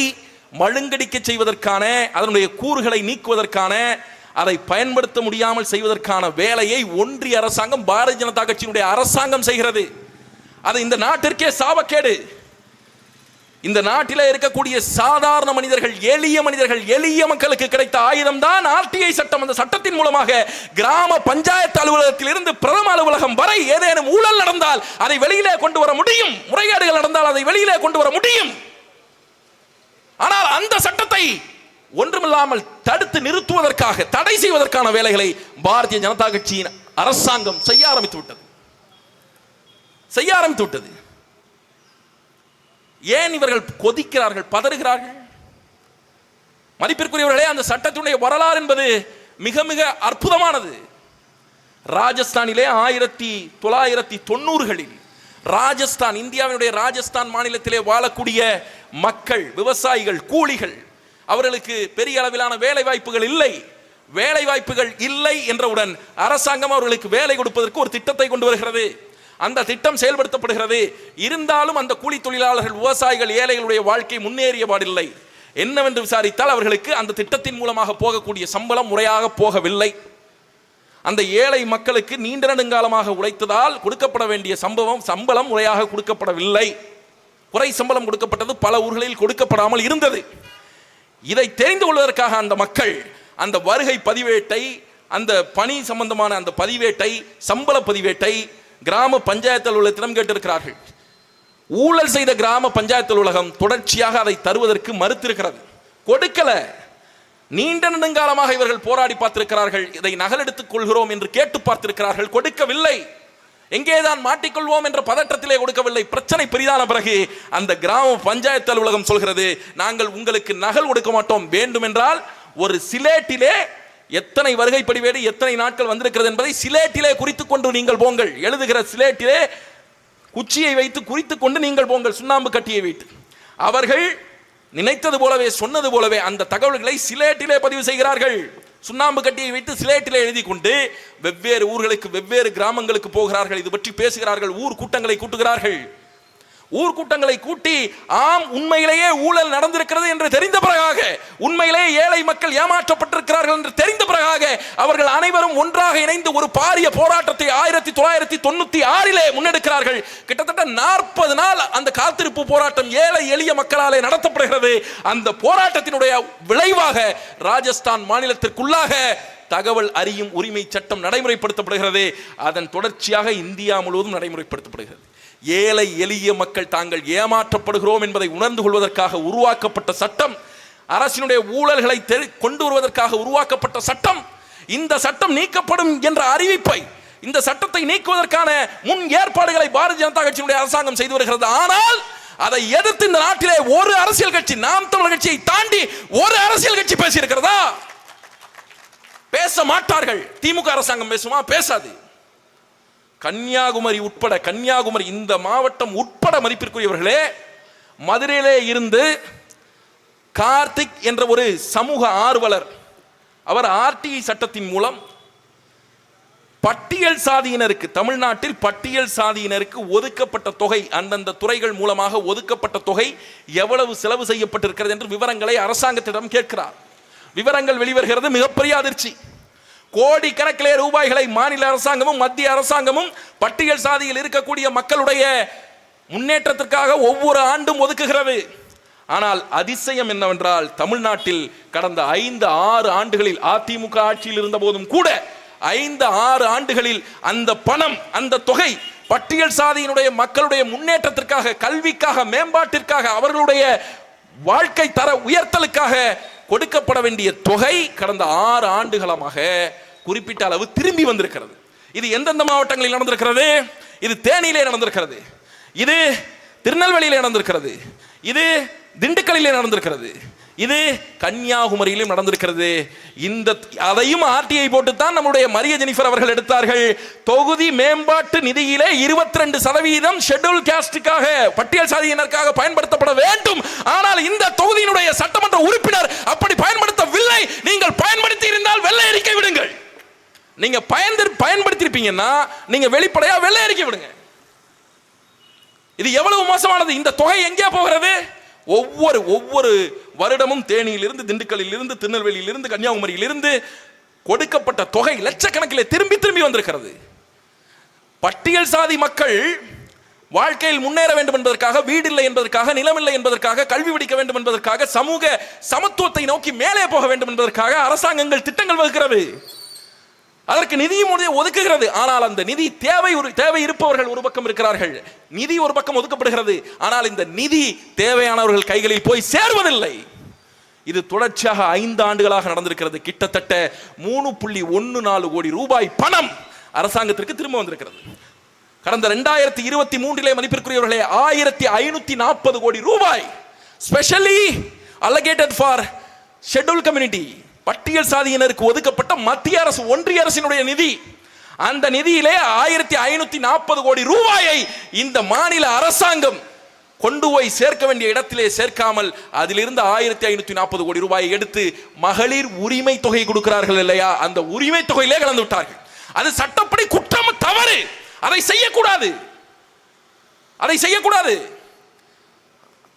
மழுங்கடிக்க செய்வதற்கான, அதனுடைய கூறுகளை நீக்குவதற்கான, அதை பயன்படுத்த முடியாமல் செய்வதற்கான வேலையை ஒன்றிய அரசாங்கம், பாரதிய ஜனதா கட்சியினுடைய அரசாங்கம் செய்கிறது. அது இந்த நாட்டிற்கே சாபக்கேடு. இந்த நாட்டில் இருக்கக்கூடிய சாதாரண மனிதர்கள், எளிய மனிதர்கள், எளிய மக்களுக்கு கிடைத்த ஆயுதம் தான் ஆர்டிஐ சட்டம். அந்த சட்டத்தின் மூலமாக கிராம பஞ்சாயத்து அலுவலகத்தில் இருந்து பிரதம அலுவலகம் வரை ஏதேனும் ஊழல் நடந்தால் அதை வெளியிலே கொண்டு வர முடியும். முறைகேடுகள் நடந்தால் அதை வெளியிலே கொண்டு வர முடியும். ஆனால் அந்த சட்டத்தை ஒன்றுமில்லாமல் தடுத்து நிறுத்துவதற்காக, தடை செய்வதற்கான வேலைகளை பாரதிய ஜனதா கட்சியின் அரசாங்கம் செய்ய ஆரம்பித்து விட்டது. ஏன் இவர்கள் கொதிக்கிறார்கள், பதறுகிறார்கள்? மதிப்பிற்குரியவர்களே, அந்த சட்டத்தினுடைய வரலாறு என்பது மிக மிக அற்புதமானது. ராஜஸ்தானிலே 1990களில் ராஜஸ்தான், இந்தியாவினுடைய ராஜஸ்தான் மாநிலத்திலே வாழக்கூடிய மக்கள், விவசாயிகள், கூலிகள், அவர்களுக்கு பெரிய அளவிலான வேலை வாய்ப்புகள் இல்லை. வேலை வாய்ப்புகள் இல்லை என்றவுடன் அரசாங்கம் அவர்களுக்கு வேலை கொடுப்பதற்கு ஒரு திட்டத்தை கொண்டு வருகிறது. அந்த திட்டம் செயல்படுத்தப்படுகிறது. இருந்தாலும் அந்த கூலி தொழிலாளர்கள், விவசாயிகள், ஏழைகளுடைய வாழ்க்கை முன்னேறியபாடில்லை. என்னவென்று விசாரித்தால் அவர்களுக்கு அந்த திட்டத்தின் மூலமாக போகக்கூடிய சம்பளம் முறையாக போகவில்லை. அந்த ஏழை மக்களுக்கு நீண்ட நெடுங்காலமாக உழைத்ததால் கொடுக்கப்பட வேண்டிய சம்பளம் முறையாக கொடுக்கப்படவில்லை. குறை சம்பளம் கொடுக்கப்பட்டது, பல ஊர்களில் கொடுக்கப்படாமல் இருந்தது. இதை தெரிந்து கொள்வதற்காக அந்த மக்கள் அந்த வருகை பதிவேட்டை, அந்த பணி சம்பந்தமான அந்த பதிவேட்டை, சம்பள பதிவேட்டை கிராம பஞ்சாயத்து அலுவலகத்திடம் கேட்டிருக்கிறார்கள். ஊழல் செய்த கிராம பஞ்சாயத்து அலுவலகம் தொடர்ச்சியாக அதை தருவதற்கு மறுத்திருக்கிறது, கொடுக்கல. நீண்ட நெடுங்காலமாக இவர்கள் போராடி பார்த்திருக்கிறார்கள், இதை நகலெடுத்துக் கொள்கிறோம் என்று கேட்டு பார்த்திருக்கிறார்கள், கொடுக்கவில்லை. எங்கேதான் மாட்டிக்கொள்வோம் என்ற பதற்றத்திலே கொடுக்கவில்லை. பிரச்சனை பெரிதான பிறகு அந்த கிராம பஞ்சாயத்து அலுவலகம் சொல்கிறது, நாங்கள் உங்களுக்கு நகல் கொடுக்க மாட்டோம், வேண்டுமென்றால் ஒரு சிலேட்டிலே எத்தனை வருகை பதிவேடு, எத்தனை நாட்கள் வந்திருக்கிறது என்பதை சிலேட்டிலே குறித்துக் கொண்டு நீங்கள் போங்கள். எழுதுகிற சிலேட்டிலே குச்சியை வைத்து குறித்துக் கொண்டு நீங்கள் போங்கள், சுண்ணாம்பு கட்டியை வைத்து. அவர்கள் நினைத்தது போலவே, சொன்னது போலவே அந்த தகவல்களை சிலேட்டிலே பதிவு செய்கிறார்கள். சுண்ணாம்பு கட்டியை வைத்து சிலேட்டிலே எழுதி கொண்டு வெவ்வேறு ஊர்களுக்கு, வெவ்வேறு கிராமங்களுக்கு போகிறார்கள். இது பற்றி பேசுகிறார்கள், ஊர் கூட்டங்களை கூட்டுகிறார்கள். ஊர் கூட்டங்களை கூட்டி ஆம் உண்மையிலேயே ஊழல் நடந்திருக்கிறது என்று தெரிந்த பிறகாக, உண்மையிலேயே ஏழை மக்கள் ஏமாற்றப்பட்டிருக்கிறார்கள் என்று தெரிந்த பிறகாக அவர்கள் அனைவரும் ஒன்றாக இணைந்து ஒரு பாரிய போராட்டத்தை 1996 முன்னெடுக்கிறார்கள். கிட்டத்தட்ட 40 நாள் அந்த காத்திருப்பு போராட்டம் ஏழை எளிய மக்களாலே நடத்தப்படுகிறது. அந்த போராட்டத்தினுடைய விளைவாக ராஜஸ்தான் மாநிலத்திற்குள்ளாக தகவல் அறியும் உரிமை சட்டம் நடைமுறைப்படுத்தப்படுகிறது. அதன் தொடர்ச்சியாக இந்தியா முழுவதும் நடைமுறைப்படுத்தப்படுகிறது. ஏழை எளிய மக்கள் தாங்கள் ஏமாற்றப்படுகிறோம் என்பதை உணர்ந்து கொள்வதற்காக உருவாக்கப்பட்ட சட்டம், அரசினுடைய ஊழல்களை கொண்டு வருவதற்காக உருவாக்கப்பட்ட சட்டம். இந்த சட்டம் நீக்கப்படும் என்ற அறிவிப்பை, இந்த சட்டத்தை நீக்குவதற்கான முன் ஏற்பாடுகளை பாரதிய ஜனதா கட்சியினுடைய அரசாங்கம் செய்து வருகிறது. ஆனால் அதை எதிர்த்து இந்த நாட்டிலே ஒரு அரசியல் கட்சி, நாம் தமிழர் கட்சியை தாண்டி ஒரு அரசியல் கட்சி பேசி இருக்கிறதா? பேச மாட்டார்கள். திமுக அரசாங்கம் பேசுமா? பேசாது. கன்னியாகுமரி உட்பட, கன்னியாகுமரி இந்த மாவட்டம் உட்பட மதிப்பிற்குரியவர்களே, மதுரையிலே இருந்து கார்த்திக் என்ற ஒரு சமூக ஆர்வலர், அவர் ஆர்டிஐ சட்டத்தின் மூலம் பட்டியல் சாதியினருக்கு, தமிழ்நாட்டில் பட்டியல் சாதியினருக்கு ஒதுக்கப்பட்ட தொகை, அந்தந்த துறைகள் மூலமாக ஒதுக்கப்பட்ட தொகை எவ்வளவு செலவு செய்யப்பட்டிருக்கிறது என்று விவரங்களை அரசாங்கத்திடம் கேட்கிறார். விவரங்கள் வெளிவருகிறது. மிகப்பெரிய அதிர்ச்சி. கோடி கணக்கிலே ரூபாய்களை மாநில அரசாங்கமும் மத்திய அரசாங்கமும் பட்டியல் சாதியில் இருக்கக்கூடிய மக்களுடைய முன்னேற்றத்திற்காக ஒவ்வொரு ஆண்டும் ஒதுக்குகிறது. ஆனால் அதிசயம் என்னவென்றால், தமிழ்நாட்டில் கடந்த 5-6 ஆண்டுகளில் அதிமுக ஆட்சியில் இருந்த போதும் கூட 5-6 ஆண்டுகளில் அந்த பணம், அந்த தொகை பட்டியல் சாதியினுடைய மக்களுடைய முன்னேற்றத்திற்காக, கல்விக்காக, மேம்பாட்டிற்காக, அவர்களுடைய வாழ்க்கை தர உயர்த்தலுக்காக கொடுக்கப்பட வேண்டிய தொகை கடந்த 6 ஆண்டுகளமாக குறிப்பிட்ட அளவு திரும்பி வந்திருக்கிறது. இது எந்தெந்த மாவட்டங்களில் நடந்திருக்கிறது? இது தேனியிலே நடந்திருக்கிறது, இது திருநெல்வேலியிலே நடந்திருக்கிறது, இது திண்டுக்கல்லிலே நடந்திருக்கிறது, இது கன்னியாகுமரியிலும் நடந்திருக்கிறது. இந்த அதையும் ஆர்டிஐ போட்டுத்தான் நம்முடைய மரிய ஜெனிஃபர் அவர்கள் எடுத்தார்கள். தொகுதி மேம்பாட்டு நிதியிலே 22% ஷெட்யூல் காஸ்டுக்காக, பட்டியல் சாதியினருக்காக பயன்படுத்தப்பட வேண்டும். ஆனால் இந்த தொகுதியினுடைய சட்டமன்ற உறுப்பினர் அப்படி பயன்படுத்தவில்லை. நீங்கள் பயன்படுத்தி இருந்தால் வெள்ளை அறிக்கை விடுங்கள். நீங்க பயன்படுத்திருப்பீங்கன்னா நீங்க வெளிப்படையா வெள்ளை அறிக்கை விடுங்க. இது எவ்வளவு மோசமானது! இந்த தொகை எங்கே போகிறது? ஒவ்வொரு வருடமும் தேனியிலிருந்து, திண்டுக்கல்லிலிருந்து, திருநெல்வேலியிலிருந்து, கன்னியாகுமரியிலிருந்து கொடுக்கப்பட்ட தொகை லட்சக்கணக்கிலே திரும்பி வந்திருக்கிறது. பட்டியல் சாதி மக்கள் வாழ்க்கையில் முன்னேற வேண்டும் என்பதற்காக, வீடு இல்லை என்பதற்காக, நிலமில்லை என்பதற்காக, கல்வி படிக்க வேண்டும் என்பதற்காக, சமூக சமத்துவத்தை நோக்கி மேலே போக வேண்டும் என்பதற்காக அரசாங்கங்கள் திட்டங்கள் வகுக்கிறது. அதற்கு நிதியும் ஒதுக்குகிறது. ஆனால் அந்த நிதி தேவை இருப்பவர்கள் ஒரு பக்கம் இருக்கிறார்கள், நிதி ஒரு பக்கம் ஒதுக்கப்படுகிறது. ஆனால் இந்த நிதி தேவையானவர்கள் கைகளில் போய் சேர்வதில்லை. இது தொடர்ச்சியாக 5 ஆண்டுகளாக நடந்திருக்கிறது. கிட்டத்தட்ட 3.14 கோடி ரூபாய் பணம் அரசாங்கத்திற்கு திரும்ப வந்திருக்கிறது. கடந்த 2023 மதிப்பிற்குரியவர்களே 1540 கோடி ரூபாய் specially allocated for schedule community, பட்டியல் சாதியினருக்கு ஒதுக்கப்பட்ட மத்திய அரசு, ஒன்றிய அரசினுடைய நிதி. அந்த நிதியிலே 1540 கோடி ரூபாயை இந்த மாநில அரசாங்கம் கொண்டு போய் சேர்க்க வேண்டிய இடத்திலே சேர்க்காமல் அதிலிருந்து 1540 கோடி ரூபாயை எடுத்து மகளிர் உரிமை தொகை கொடுக்கிறார்கள் இல்லையா, அந்த உரிமை தொகையிலே கலந்து விட்டார்கள். அது சட்டப்படி குற்றம், தவறு, அதை செய்யக்கூடாது. அதை செய்யக்கூடாது.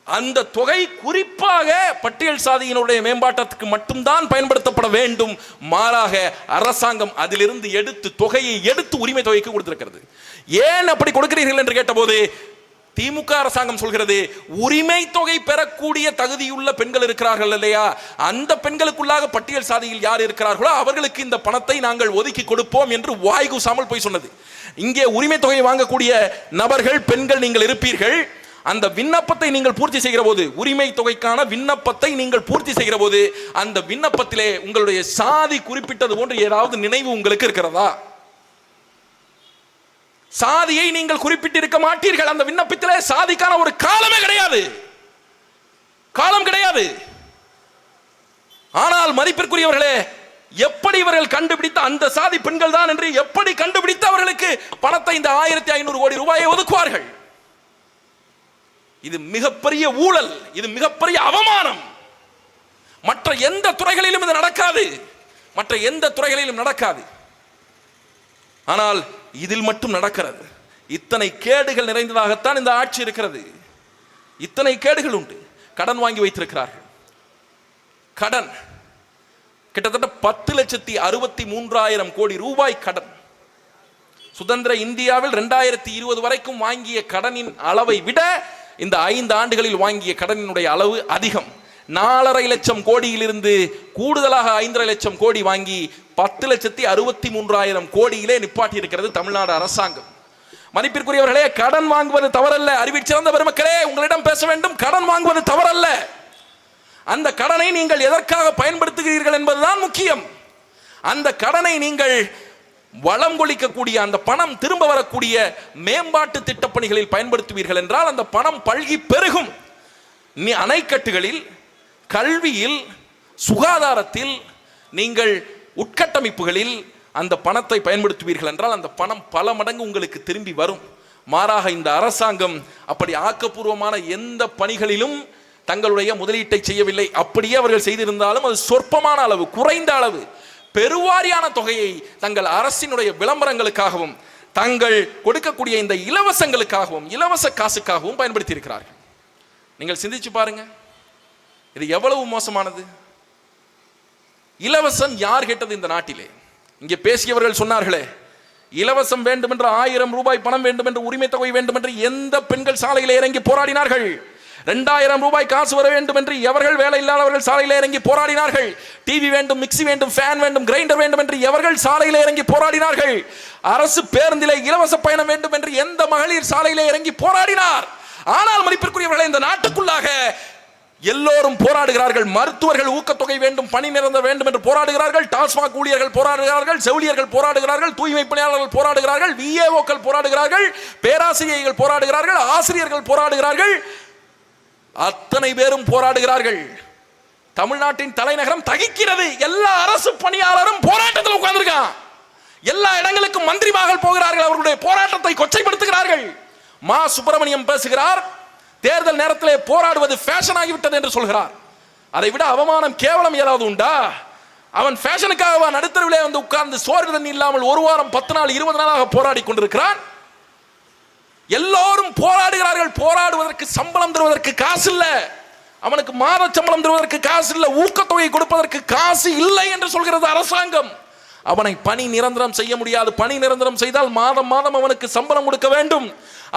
அந்த தொகை குறிப்பாக பட்டியல் சாதியினுடைய மேம்பாட்டத்துக்கு மட்டும்தான் பயன்படுத்தப்பட வேண்டும். மாறாக அரசாங்கம் அதிலிருந்து எடுத்து தொகையை எடுத்து உரிமை தொகைக்கு கொடுத்திருக்கிறது. ஏன் அப்படி கொடுக்கிறீர்கள் என்று கேட்டபோது திமுக அரசாங்கம் சொல்கிறது, உரிமை தொகை பெறக்கூடிய தகுதியுள்ள பெண்கள் இருக்கிறார்கள் இல்லையா, அந்த பெண்களுக்குள்ளாக பட்டியல் சாதியில் யார் இருக்கிறார்களோ அவர்களுக்கு இந்த பணத்தை நாங்கள் ஒதுக்கி கொடுப்போம் என்று வாய்கூசாமல் போய் சொன்னது. இங்கே உரிமை தொகை வாங்கக்கூடிய நபர்கள் பெண்கள் நீங்கள் இருப்பீர்கள். அந்த விண்ணப்பத்தை நீங்கள் பூர்த்தி செய்கிற போது, உரிமை தொகைக்கான விண்ணப்பத்தை நீங்கள் பூர்த்தி செய்கிற போது, அந்த விண்ணப்பத்திலே உங்களுடைய சாதி குறிப்பிட்டது போன்று ஏதாவது நினைவு உங்களுக்கு இருக்கிறதா? சாதியை நீங்கள் குறிப்பிட்டிருக்க மாட்டீர்கள். அந்த விண்ணப்பத்திலே சாதிக்கான ஒரு காலமே கிடையாது, காலம் கிடையாது. ஆனால் மதிப்பிற்குரியவர்களே, எப்படி இவர்கள் கண்டுபிடித்த அந்த சாதி பெண்கள் தான் என்று எப்படி கண்டுபிடித்து அவர்களுக்கு பணத்தை இந்த 1500 கோடி ரூபாயை ஒதுக்குவார்கள்? இது மிகப்பெரிய ஊழல், இது மிகப்பெரிய அவமானம். மற்ற எந்த துறைகளிலும் இது நடக்காது, மற்ற எந்த துறைகளிலும் நடக்காது. ஆனால் இதில் மட்டும் நடக்கிறது. இத்தனை கேடுகள் நிறைந்ததாகத்தான் இந்த ஆட்சி இருக்கிறது. இத்தனை கேடுகள் உண்டு. கடன் வாங்கி வைத்திருக்கிறார்கள். கடன் கிட்டத்தட்ட 10,63,000 கோடி ரூபாய் கடன். சுதந்திர இந்தியாவில் 2020 வரைக்கும் வாங்கிய கடனின் அளவை விட இந்த 5 ஆண்டுகளில் வாங்கிய கடனினுடைய அளவு அதிகம். 4,5 லட்சம் கோடியிலிருந்து கூடுதலாக 5,5 லட்சம் கோடி வாங்கி 10,63,000 கோடியிலே நிப்பாட்டி இருக்கிறது தமிழ்நாடு அரசாங்கம். மதிப்பிற்குரியவர்களே, கடன் வாங்குவது தவறல்ல. அறிவில் சிறந்த பெருமக்களே, உங்களிடம் பேச வேண்டும். கடன் வாங்குவது தவறல்ல. அந்த கடனை நீங்கள் எதற்காக பயன்படுத்துகிறீர்கள் என்பதுதான் முக்கியம். அந்த கடனை நீங்கள் வளம் கொளிக்கக்கூடிய, அந்த பணம் திரும்ப வரக்கூடிய மேம்பாட்டு திட்டப்பணிகளில் பயன்படுத்துவீர்கள் என்றால் அந்த பணம் பல்கி பெருகும். அணைக்கட்டுகளில், கல்வியில், சுகாதாரத்தில், நீங்கள் உட்கட்டமைப்புகளில் அந்த பணத்தை பயன்படுத்துவீர்கள் என்றால் அந்த பணம் பல மடங்கு உங்களுக்கு திரும்பி வரும். மாறாக இந்த அரசாங்கம் அப்படி ஆக்கப்பூர்வமான எந்த பணிகளிலும் தங்களுடைய முதலீட்டை செய்யவில்லை. அப்படியே அவர்கள் செய்திருந்தாலும் அது சொற்பமான அளவு, குறைந்த அளவு. பெருவாரியான தொகையை தங்கள் அரசினுடைய விளம்பரங்களுக்காகவும் தங்கள் கொடுக்கக்கூடிய இந்த இலவசங்களுக்காகவும் இலவச காசுக்காகவும் பயன்படுத்தி இருக்கிறார்கள். நீங்கள் சிந்திச்சு பாருங்க, இது எவ்வளவு மோசமானது. இலவசம் யார் கேட்டது இந்த நாட்டிலே? இங்கே பேசியவர்கள் சொன்னார்களே, இலவசம் வேண்டும் என்று 1000 ரூபாய் பணம் வேண்டும் என்று, உரிமை தொகை வேண்டும் என்று எந்த பெண்கள் சாலையில் இறங்கி போராடினார்கள்? 2000 ரூபாய் காசு வர வேண்டும் என்று எவர்கள் வேலை இல்லாதவர்கள் சாலையில் இறங்கி போராடினார்கள்? டிவி வேண்டும், மிக்சி வேண்டும், ஃபேன் வேண்டும், கிரைண்டர் வேண்டும் என்று எவர்கள் சாலையில் இறங்கி போராடினார்கள்? அரசு பேருந்திலே இலவச பயணம் வேண்டும் என்று எந்த மகளிர் சாலையில் இறங்கி போராடினார்? ஆனால் மதிப்பிற்குரியவர்களே, இந்த நாட்டுக்குள்ளாக எல்லோரும் போராடுகிறார்கள். மருத்துவர்கள் ஊக்கத்தொகை வேண்டும், பணி நிரந்தரம் வேண்டும் என்று போராடுகிறார்கள். டாஸ்மாக் ஊழியர்கள் போராடுகிறார்கள், செவிலியர்கள் போராடுகிறார்கள், தூய்மை பணியாளர்கள் போராடுகிறார்கள், விஏஓக்கள் போராடுகிறார்கள், பேராசிரியர்கள் போராடுகிறார்கள், ஆசிரியர்கள் போராடுகிறார்கள். அத்தனை பேரும் போராடுகிறார்கள். தமிழ்நாட்டின் தலைநகரம் தகிக்கிறது. எல்லா அரசு பணியாளரும் போராட்டத்தில் உட்கார்ந்திருக்கான். எல்லா இடங்களுக்கும் மந்திரிமார்கள் போகிறார்கள், அவர்களுடைய போராட்டத்தை கொச்சைப்படுத்துகிறார்கள். மா சுப்பிரமணியம் பேசுகிறார், தேர்தல் நேரத்திலே போராடுவது ஃபேஷன் ஆகிவிட்டது என்று சொல்கிறார். அதை விட அவமானம், கேவலம் ஏதாவது உண்டா? அவன் ஃபேஷனுக்காக நடுத்தரவிலே வந்து உட்கார்ந்து சோறு தண்ணி இல்லாமல் 1 வாரம் 10 நாள் 20 நாளாக போராடி கொண்டிருக்கிறான். எல்லோரும் போராடுகிறார்கள். போராடுவதற்கு சம்பளம் தருவதற்கு காசு இல்ல, அவனுக்கு மாத சம்பளம் தருவதற்கு காசு இல்ல, ஊக்கத்தொகை கொடுப்பதற்கு காசு இல்லை என்று சொல்கிறது அரசாங்கம். அவனை பணி நிரந்தரம் செய்ய முடியாது. பணி நிரந்தரம் செய்தால் மாதம் மாதம் அவனுக்கு சம்பளம் கொடுக்க வேண்டும்.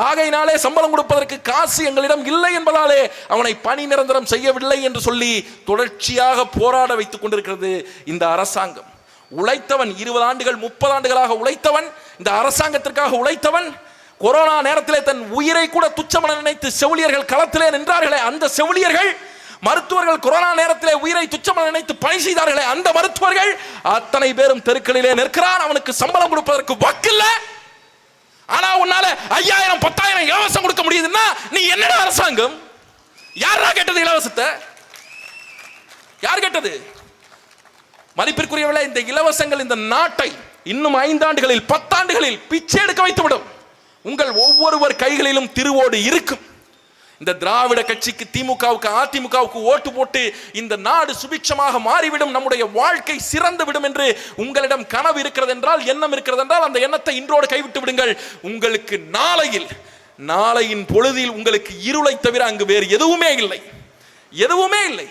ஆகையினாலே சம்பளம் கொடுப்பதற்கு காசு எங்களிடம் இல்லை என்பதாலே அவனை பணி நிரந்தரம் செய்யவில்லை என்று சொல்லி தொடர்ச்சியாக போராட வைத்துக் கொண்டிருக்கிறது இந்த அரசாங்கம். உழைத்தவன் 20 ஆண்டுகள் 30 ஆண்டுகளாக உழைத்தவன், இந்த அரசாங்கத்திற்காக உழைத்தவன், கொரோனா நேரத்திலே தன் உயிரை கூட துச்சமென நினைத்து செவிலியர்கள் களத்திலே நின்றார்களே, அந்த செவிலியர்கள், மருத்துவர்கள் கொரோனா நேரத்திலே உயிரை துச்சமென நினைத்து பணி செய்தார்களே, அந்த மருத்துவர்கள் அத்தனை பேரும் தெருக்களிலே நிற்கிறான். அவனுக்கு சம்பளம் கொடுப்பதற்கு வக்கில்ல. ஆனா உன்னால 5000 10,000 இலவசம் கொடுக்க முடியுதுன்னா நீ என்னடா அரசாங்கம்? யாரா கேட்டது இலவசத்தை? யார் கேட்டது? மதிப்பிற்குரியவர்களே, இந்த இலவசங்கள் இந்த நாட்டை இன்னும் 5 ஆண்டுகளில் 10 ஆண்டுகளில் பிச்சை எடுக்க வைத்துவிடும். உங்கள் ஒவ்வொருவர் கைகளிலும் திருவோடு இருக்கும். இந்த திராவிட கட்சிக்கு, திமுகவுக்கு, அதிமுகவுக்கு ஓட்டு போட்டு இந்த நாடு சுபிட்சமாக மாறிவிடும், நம்முடைய வாழ்க்கை சிறந்து விடும் என்று உங்களிடம் கனவு இருக்கிறது என்றால், எண்ணம் இருக்கிறது என்றால், அந்த எண்ணத்தை இன்றோடு கைவிட்டு விடுங்கள். உங்களுக்கு நாளையில் நாளையின் பொழுதில் உங்களுக்கு இருளை தவிர அங்கு வேறு எதுவுமே இல்லை, எதுவுமே இல்லை.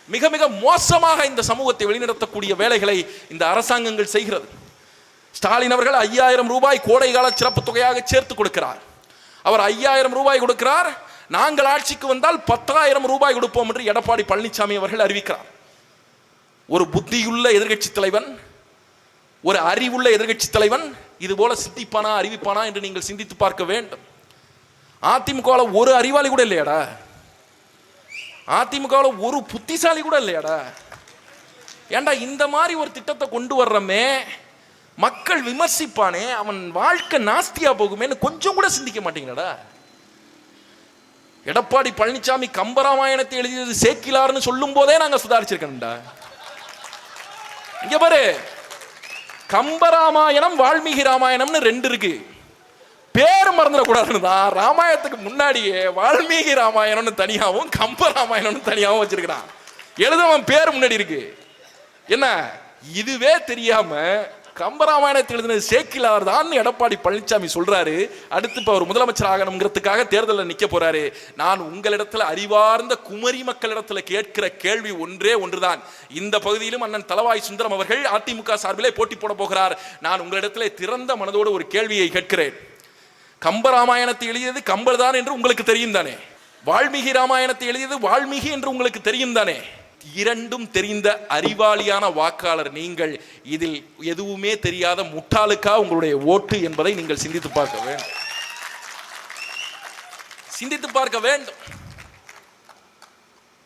மிக மிக மோசமாக இந்த சமூகத்தை வழிநடத்தக்கூடிய வேலைகளை இந்த அரசாங்கங்கள் செய்கிறது. ஸ்டாலின் அவர்கள் 5000 ரூபாய் கோடை கால சிறப்பு தொகையாக சேர்த்து கொடுக்கிறார். அவர் 5000 ரூபாய் கொடுக்கிறார். நாங்கள் ஆட்சிக்கு வந்தால் 10,000 ரூபாய் கொடுப்போம் என்று எடப்பாடி பழனிசாமி அவர்கள் அறிவிக்கிறார். ஒரு புத்தியுள்ள எதிர்கட்சி தலைவன், ஒரு அறிவுள்ள எதிர்கட்சி தலைவன் இது போல சிந்திப்பானா அறிவிப்பானா என்று நீங்கள் சிந்தித்து பார்க்க வேண்டும். அதிமுக ஒரு அறிவாளி கூட இல்லையாடா, அதிமுக ஒரு புத்திசாலி கூட இல்லையாடா. ஏண்டா இந்த மாதிரி ஒரு திட்டத்தை கொண்டு வர்றமே, மக்கள் விமர்சிப்பானே, அவன் வாழ்க்கை நாஸ்தியா போகுமேன்னு கொஞ்சம் கூட சிந்திக்க மாட்டீங்கடா. எடப்பாடி பழனிசாமி கம்பராமாயணத்தை எழுதியது சேக்கிலார்னு சொல்லும் போதே நாங்க சுதாரிச்சிருக்கோம்டா. இங்க பாரு, கம்பராமாயணம் வால்மீகி ராமாயணம்னு 2 இருக்கு. பேர் மறந்துடக்கூடாதுன்னு தான் ராமாயணத்துக்கு முன்னாடியே வால்மீகி ராமாயணம்னு தனியாகவும் கம்பராமாயணம்னு தனியாகவும் வச்சிருக்கிறான். எழுதவன் பேர் முன்னாடி இருக்கு. என்ன இதுவே தெரியாம கம்பராமாயணத்தை எழுதினது சேக்கிலார் தான் எடப்பாடி பழனிசாமி சொல்றாரு. அடுத்து இப்ப அவர் முதலமைச்சர் ஆகணுங்கிறதுக்காக தேர்தலில் நிக்க போறாரு. நான் உங்களிடத்துல அறிவார்ந்த குமரி மக்களிடத்துல கேட்கிற கேள்வி ஒன்றே ஒன்றுதான். இந்த பகுதியிலும் அண்ணன் தளவாய் சுந்தரம் அவர்கள் அதிமுக சார்பிலே போட்டி போட போகிறார். நான் உங்களிடத்துல திறந்த மனதோடு ஒரு கேள்வியை கேட்கிறேன். கம்பராமாயணத்தை எழுதியது கம்பர் தான் என்று உங்களுக்கு தெரியும் தானே? வால்மீகி ராமாயணத்தை எழுதியது வால்மீகி என்று உங்களுக்கு தெரியும் தானே? இரண்டும் தெரிந்த அறிவாளியான வாக்காளர் நீங்கள். இதில் எதுவுமே தெரியாத முட்டாளுக்கா உங்களுடைய ஓட்டு என்பதை நீங்கள் சிந்தித்து பார்க்க வேண்டும், சிந்தித்து பார்க்க வேண்டும்,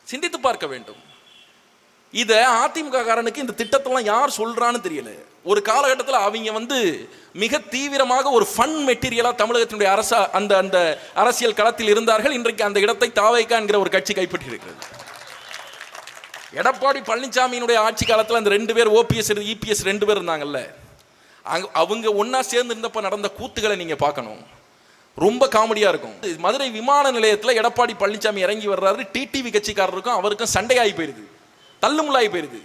சிந்தித்து பார்க்க வேண்டும். இத அதிமுக காரனுக்கு இந்த திட்டத்தெல்லாம் யார் சொல்றான்னு தெரியல. ஒரு காலகட்டத்தில் அவங்க மிக தீவிரமாக ஒரு ஃபன் மெட்டீரியலா தமிழகத்தினுடைய அந்த அரசியல் களத்தில் இருந்தார்கள். இன்றைக்கு அந்த இடத்தை தாவேகா என்கிற ஒரு கட்சி கைப்பற்றி இருக்கிறது. எடப்பாடி பழனிசாமியினுடைய ஆட்சி காலத்தில் அந்த 2 பேர் ஓபிஎஸ் இபிஎஸ் 2 பேர் இருந்தாங்கல்ல, அவங்க ஒன்னா சேர்ந்து இருந்தப்ப நடந்த கூத்துக்களை நீங்க பார்க்கணும். ரொம்ப காமெடியா இருக்கும். மதுரை விமான நிலையத்தில் எடப்பாடி பழனிசாமி இறங்கி வர்றாரு. டிடிவி கட்சிக்காரருக்கும் அவருக்கும் சண்டையாகி போயிருது, தள்ளுமுள்ளாகி போயிருது.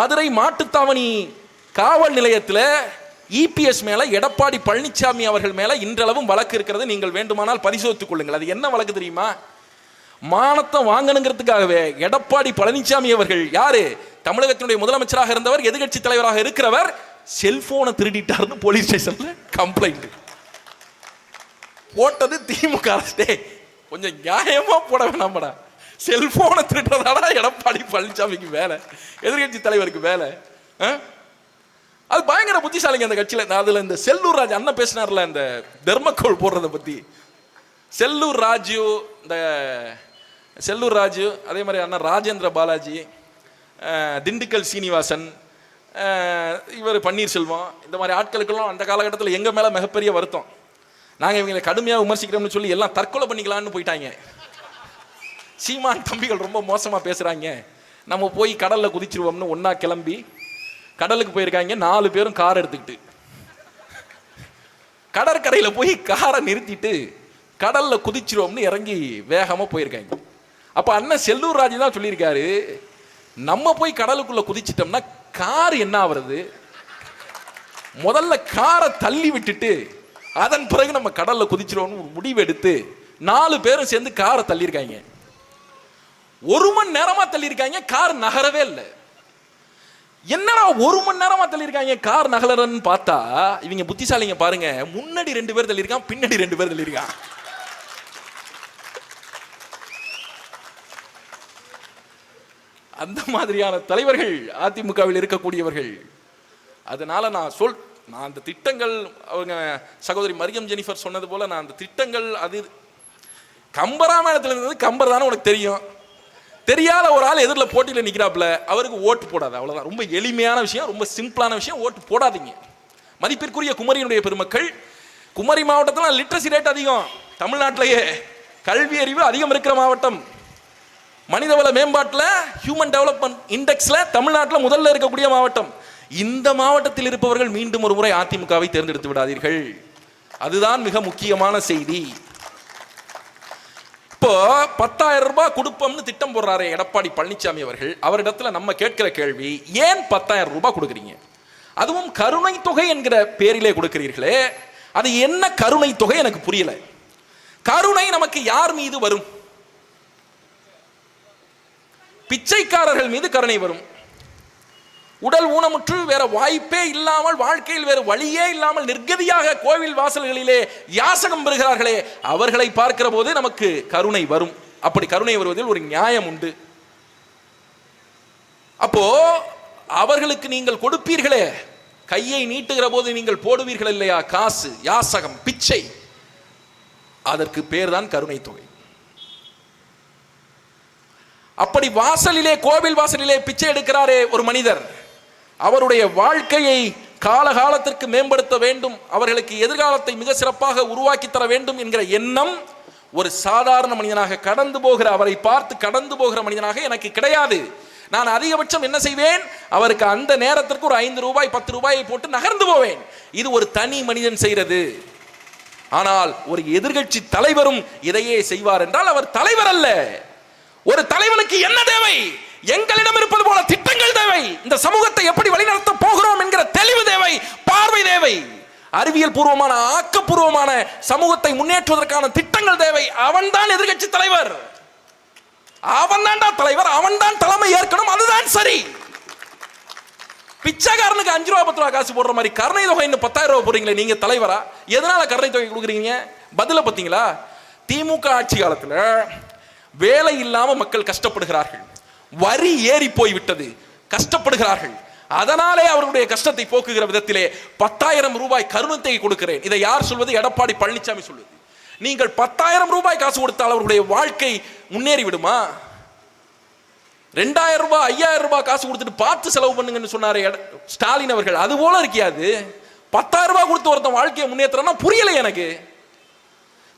மதுரை மாட்டுத்தாவணி காவல் நிலையத்தில் இபிஎஸ் மேல எடப்பாடி பழனிசாமி அவர்கள் மேல இன்றளவும் வழக்கு இருக்கிறது. நீங்கள் வேண்டுமானால் பரிசோதித்துக் கொள்ளுங்கள். அது என்ன வழக்கு தெரியுமா? மானத்தை வாங்கணுங்கிறதுக்காகவே எடப்பாடி பழனிசாமி அவர்கள், யாரு தமிழகத்தினுடைய முதலமைச்சராக இருந்தவர், எதிர்கட்சி தலைவராக இருக்கிறவர், செல்போனை திருடிட்டார்னு போலீஸ் ஸ்டேஷன்ல கம்ப்ளைண்ட் போட்டது திமுக அரசு. கொஞ்சம் நியாயமா போட வேணாம்டா. செல்போனை திருடுறதாடா எடப்பாடி பழனிசாமிக்கு வேலை, எதிர்கட்சி தலைவருக்கு வேலை. அது பயங்கர புத்திசாலிங்க அந்த கட்சியில. அதுல இந்த செல்லூர் ராஜு அண்ணன் பேசினார்ல, இந்த தர்மக்கோள் போடுறத பத்தி. செல்லூர் ராஜு அதே மாதிரி அண்ணா ராஜேந்திர பாலாஜி, திண்டுக்கல் சீனிவாசன், இவர் பன்னீர்செல்வம், இந்த மாதிரி ஆட்களுக்கெல்லாம் அந்த காலகட்டத்தில் எங்கள் மேலே மிகப்பெரிய வருத்தம். நாங்கள் இவங்களை கடுமையாக விமர்சிக்கிறோம்னு சொல்லி எல்லாம் தற்கொலை பண்ணிக்கலான்னு போயிட்டாங்க. சீமான் தம்பிகள் ரொம்ப மோசமாக பேசுகிறாங்க, நம்ம போய் கடலில் குதிச்சிருவோம்னு ஒன்றா கிளம்பி கடலுக்கு போயிருக்காங்க. 4 பேரும் கார் எடுத்துக்கிட்டு கடற்கரையில் போய் காரை நிறுத்திட்டு கடலில் குதிச்சிருவோம்னு இறங்கி வேகமாக போயிருக்காங்க. அப்போ அண்ணன் செல்லூர் ராஜு தான் சொல்லியிருக்காரு, நம்ம போய் கடலுக்குள்ள குதிச்சிட்டோம்னா கார் என்ன ஆகுறது, முதல்ல காரை தள்ளி விட்டுட்டு அதன் பிறகு நம்ம கடல்ல குதிச்சிருவோம்னு ஒரு முடிவு எடுத்து 4 பேரும் சேர்ந்து காரை தள்ளியிருக்காங்க. 1 மணி நேரமா தள்ளியிருக்காங்க, கார் நகரவே இல்லை. என்னடா 1 மணி நேரமா தள்ளியிருக்காங்க, கார் நகலறன்னு பார்த்தா இவங்க புத்திசாலிங்க பாருங்க, முன்னாடி 2 பேர் தள்ளியிருக்கான், பின்னாடி 2 பேர் தள்ளியிருக்கான். அந்த மாதிரியான தலைவர்கள் அதிமுகவில் இருக்கக்கூடியவர்கள். அதனால நான் அந்த திட்டங்கள், அவங்க சகோதரி மரியம் ஜெனிஃபர் சொன்னது போல, நான் அந்த திட்டங்கள் அது கம்பராமாயணத்தில் இருந்தது கம்பர் தானே உனக்கு தெரியும். தெரியாத ஒரு ஆள் எதிரில் போட்டியில் நிற்கிறாப்புல, அவருக்கு ஓட்டு போடாது, அவ்வளோதான். ரொம்ப எளிமையான விஷயம், ரொம்ப சிம்பிளான விஷயம். ஓட்டு போடாதீங்க. மதிப்பிற்குரிய குமரியினுடைய பெருமக்கள், குமரி மாவட்டத்தில் லிட்ரஸி ரேட் அதிகம், தமிழ்நாட்டிலேயே கல்வி அறிவு அதிகம் இருக்கிற மாவட்டம். மனிதவள மேம்பாட்டில் ஹியூமன் டெவலப்மெண்ட் இண்டெக்ஸில் தமிழ்நாட்டில் முதல்ல இருக்கக்கூடிய மாவட்டம். இந்த மாவட்டத்தில் இருப்பவர்கள் மீண்டும் ஒரு முறை அதிமுகவை தேர்ந்தெடுத்து விடாதீர்கள். அதுதான் மிக முக்கியமான செய்தி. இப்போ 10,000 ரூபாய் கொடுப்போம்னு திட்டம் போடுறாரு எடப்பாடி பழனிசாமி அவர்கள். அவரிடத்துல நம்ம கேட்கிற கேள்வி, ஏன் 10,000 ரூபாய் கொடுக்குறீங்க? அதுவும் கருணை தொகை என்கிற பேரிலே கொடுக்கிறீர்களே, அது என்ன கருணை தொகை எனக்கு புரியல. கருணை நமக்கு யார் மீது வரும்? பிச்சைக்காரர்கள் மீது கருணை வரும். உடல் ஊனமுற்று வேற வாய்ப்பே இல்லாமல், வாழ்க்கையில் வேறு வழியே இல்லாமல் நிர்கதியாக கோவில் வாசல்களிலே யாசகம் பெறுகிறார்களே, அவர்களை பார்க்கிற போது நமக்கு கருணை வரும். அப்படி கருணை வருவதில் ஒரு நியாயம் உண்டு. அப்போ அவர்களுக்கு நீங்கள் கொடுப்பீர்களே, கையை நீட்டுகிற போது நீங்கள் போடுவீர்கள் இல்லையா காசு, யாசகம், பிச்சை, அதற்கு பேர் தான் கருணை தொகை. அப்படி வாசலிலே, கோவில் வாசலிலே பிச்சை எடுக்கிறாரே ஒரு மனிதர், அவருடைய வாழ்க்கையை காலகாலத்திற்கு மேம்படுத்த வேண்டும், அவர்களுக்கு எதிர்காலத்தை மிக சிறப்பாக உருவாக்கி தர வேண்டும் என்கிற எண்ணம் ஒரு சாதாரண மனிதனாக, கடந்து போகிற, அவரை பார்த்து கடந்து போகிற மனிதனாக எனக்கு கிடையாது. நான் அதிகபட்சம் என்ன செய்வேன், அவருக்கு அந்த நேரத்திற்கு ஒரு 5 ரூபாய் 10 ரூபாயை போட்டு நகர்ந்து போவேன். இது ஒரு தனி மனிதன் செய்கிறது. ஆனால் ஒரு எதிர்க்கட்சி தலைவரும் இதையே செய்வார் என்றால் அவர் தலைவர் அல்ல. ஒரு தலைவனுக்கு என்ன தேவை? எங்களிடம் இருப்பது போல திட்டங்கள் தேவை. இந்த சமூகத்தை எப்படி வழிநடத்த போகிறோம் என்கிற தெளிவு தேவை, பார்வை தேவை, அறிவியல் பூர்வமான, ஆக்கப்பூர்வமான சமூகத்தை முன்னேற்றுவதற்கான திட்டங்கள் தேவை. அவன்தான் எதிர்க்கட்சி தலைவர், அவன்தான் தலைவர், அவன்தான் தலைமை ஏற்கணும். அதுதான் சரி. பிச்சைக்காரனுக்கு 5 ரூபா 10 ரூபா காசு போடுற மாதிரி கருணை தொகை 10,000 ரூபாய் போடுறீங்களே, நீங்க தலைவரா? எதனால கருணை தொகை கொடுக்குறீங்க? பதில பார்த்தீங்களா? திமுக ஆட்சி காலத்தில் வேலை இல்லாம மக்கள் கஷ்டப்படுகிறார்கள், வரி ஏறி போய்விட்டது, கஷ்டப்படுகிறார்கள். அதனாலே அவர்களுடைய கஷ்டத்தை போக்குகிற விதத்திலே 10,000 ரூபாய் கருணை தொகை கொடுக்கிறேன். இதை யார் சொல்வது? எடப்பாடி பழனிசாமி சொல்வது. நீங்கள் 10,000 ரூபாய் காசு கொடுத்தால் அவர்களுடைய வாழ்க்கை முன்னேறி விடுமா? 2,000 ரூபாய் 5,000 ரூபாய் காசு கொடுத்துட்டு பார்த்து செலவு பண்ணுங்கன்னு சொன்னாரு ஸ்டாலின் அவர்கள். அது போல இருக்கியாது. 10,000 ரூபாய் கொடுத்து ஒருத்தன் வாழ்க்கையை முன்னேற்றம்னா புரியலை எனக்கு.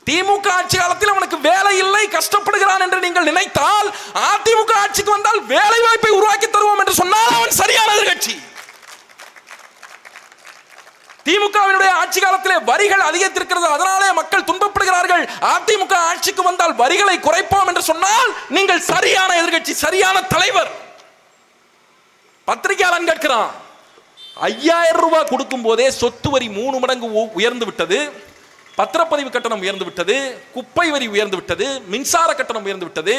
திமுக ஆட்சி காலத்தில் அவனுக்கு வேலை இல்லை, கஷ்டப்படுகிறான் என்று நீங்கள் நினைத்தால், அதிமுக ஆட்சிக்கு வந்தால் வேலை வாய்ப்பை உருவாக்கி தருவோம் என்று சொன்னால் அவன் சரியான எதிர்க்கட்சி. திமுகவினுடைய ஆட்சி காலத்திலே வரிகள் அதிகரித்திருக்கிறது, அதனாலே மக்கள் துன்பப்படுகிறார்கள். அதிமுக ஆட்சிக்கு வந்தால் வரிகளை குறைப்போம் என்று சொன்னால் நீங்கள் சரியான எதிர்க்கட்சி, சரியான தலைவர். பத்திரிகையாளன் கேட்கிறான், 5,000 ரூபாய் கொடுக்கும் போதே சொத்து வரி 3 மடங்கு உயர்ந்து விட்டது, பத்திரப்பதிவு கட்டணம் உயர்ந்து விட்டது, குப்பை வரி உயர்ந்து விட்டது, மின்சார கட்டணம் உயர்ந்து விட்டது,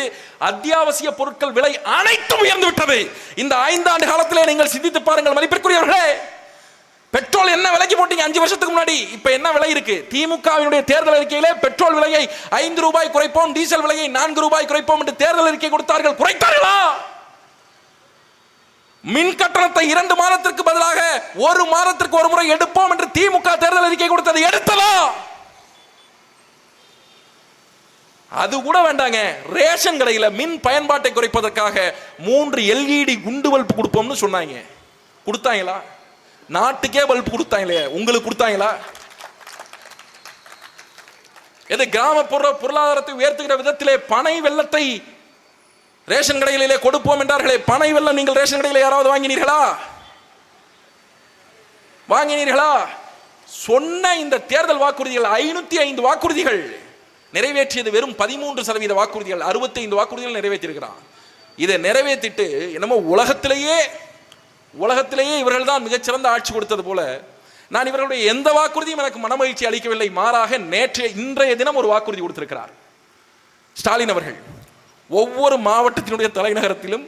அத்தியாவசிய பொருட்கள் விலை அனைத்தும் உயர்ந்து விட்டது. இந்த 5 ஆண்டு காலத்திலே நீங்கள் சிந்தித்து பாருங்கள் மதிப்பிற்குரியவர்களே. பெட்ரோல் என்ன விலைக்கு போட்டீங்க 5 வருஷத்துக்கு முன்னாடி, இப்ப என்ன விலை இருக்கு? திமுகவினுடைய தேர்தல் அறிக்கையிலே பெட்ரோல் விலையை 5 ரூபாய் குறைப்போம், டீசல் விலையை 4 ரூபாய் குறைப்போம் என்று தேர்தல் அறிக்கை கொடுத்தார்கள். குறைத்தார்களா? மின் கட்டணத்தை 2 மாதத்திற்கு பதிலாக 1 மாதத்திற்கு ஒரு முறை எடுப்போம் என்று திமுக தேர்தல் அறிக்கை கொடுத்தது எடுத்ததா? அது கூட வேண்டாங்க. ரேஷன் கடையில் மின் பயன்பாட்டை குறைப்பதற்காக 3 LED குண்டு பல்பு கொடுப்போம்னு சொன்னாங்க. கொடுத்தாங்களா? நாட்டுக்கே பல்பு கொடுத்தாங்களே, உங்களுக்கு கொடுத்தாங்களா? எது கிராமப்புற பொருளாதாரத்தை உயர்த்துகிற விதத்திலே பனை வெல்லத்தை ரேஷன் கடைகளிலே கொடுப்போம் என்றார்களே, பனை வெல்லம் நீங்கள் ரேஷன் கடையில் யாராவது வாங்கினீர்களா? வாங்கினீர்களா? சொன்ன இந்த தேர்தல் வாக்குறுதிகள் 505 வாக்குறுதிகள் நிறைவேற்றியது வெறும் 13% வாக்குறுதிகள், 65 வாக்குறுதிகள் நிறைவேற்றியிருக்கிறான். இதை நிறைவேற்றிட்டு என்னமோ உலகத்திலேயே இவர்கள் தான் மிகச்சிறந்த ஆட்சி கொடுத்தது போல, நான் இவர்களுடைய எந்த வாக்குறுதியும் எனக்கு மனமகிழ்ச்சி அளிக்கவில்லை. மாறாக இன்றைய தினம் ஒரு வாக்குறுதி கொடுத்திருக்கிறார் ஸ்டாலின் அவர்கள். ஒவ்வொரு மாவட்டத்தினுடைய தலைநகரத்திலும்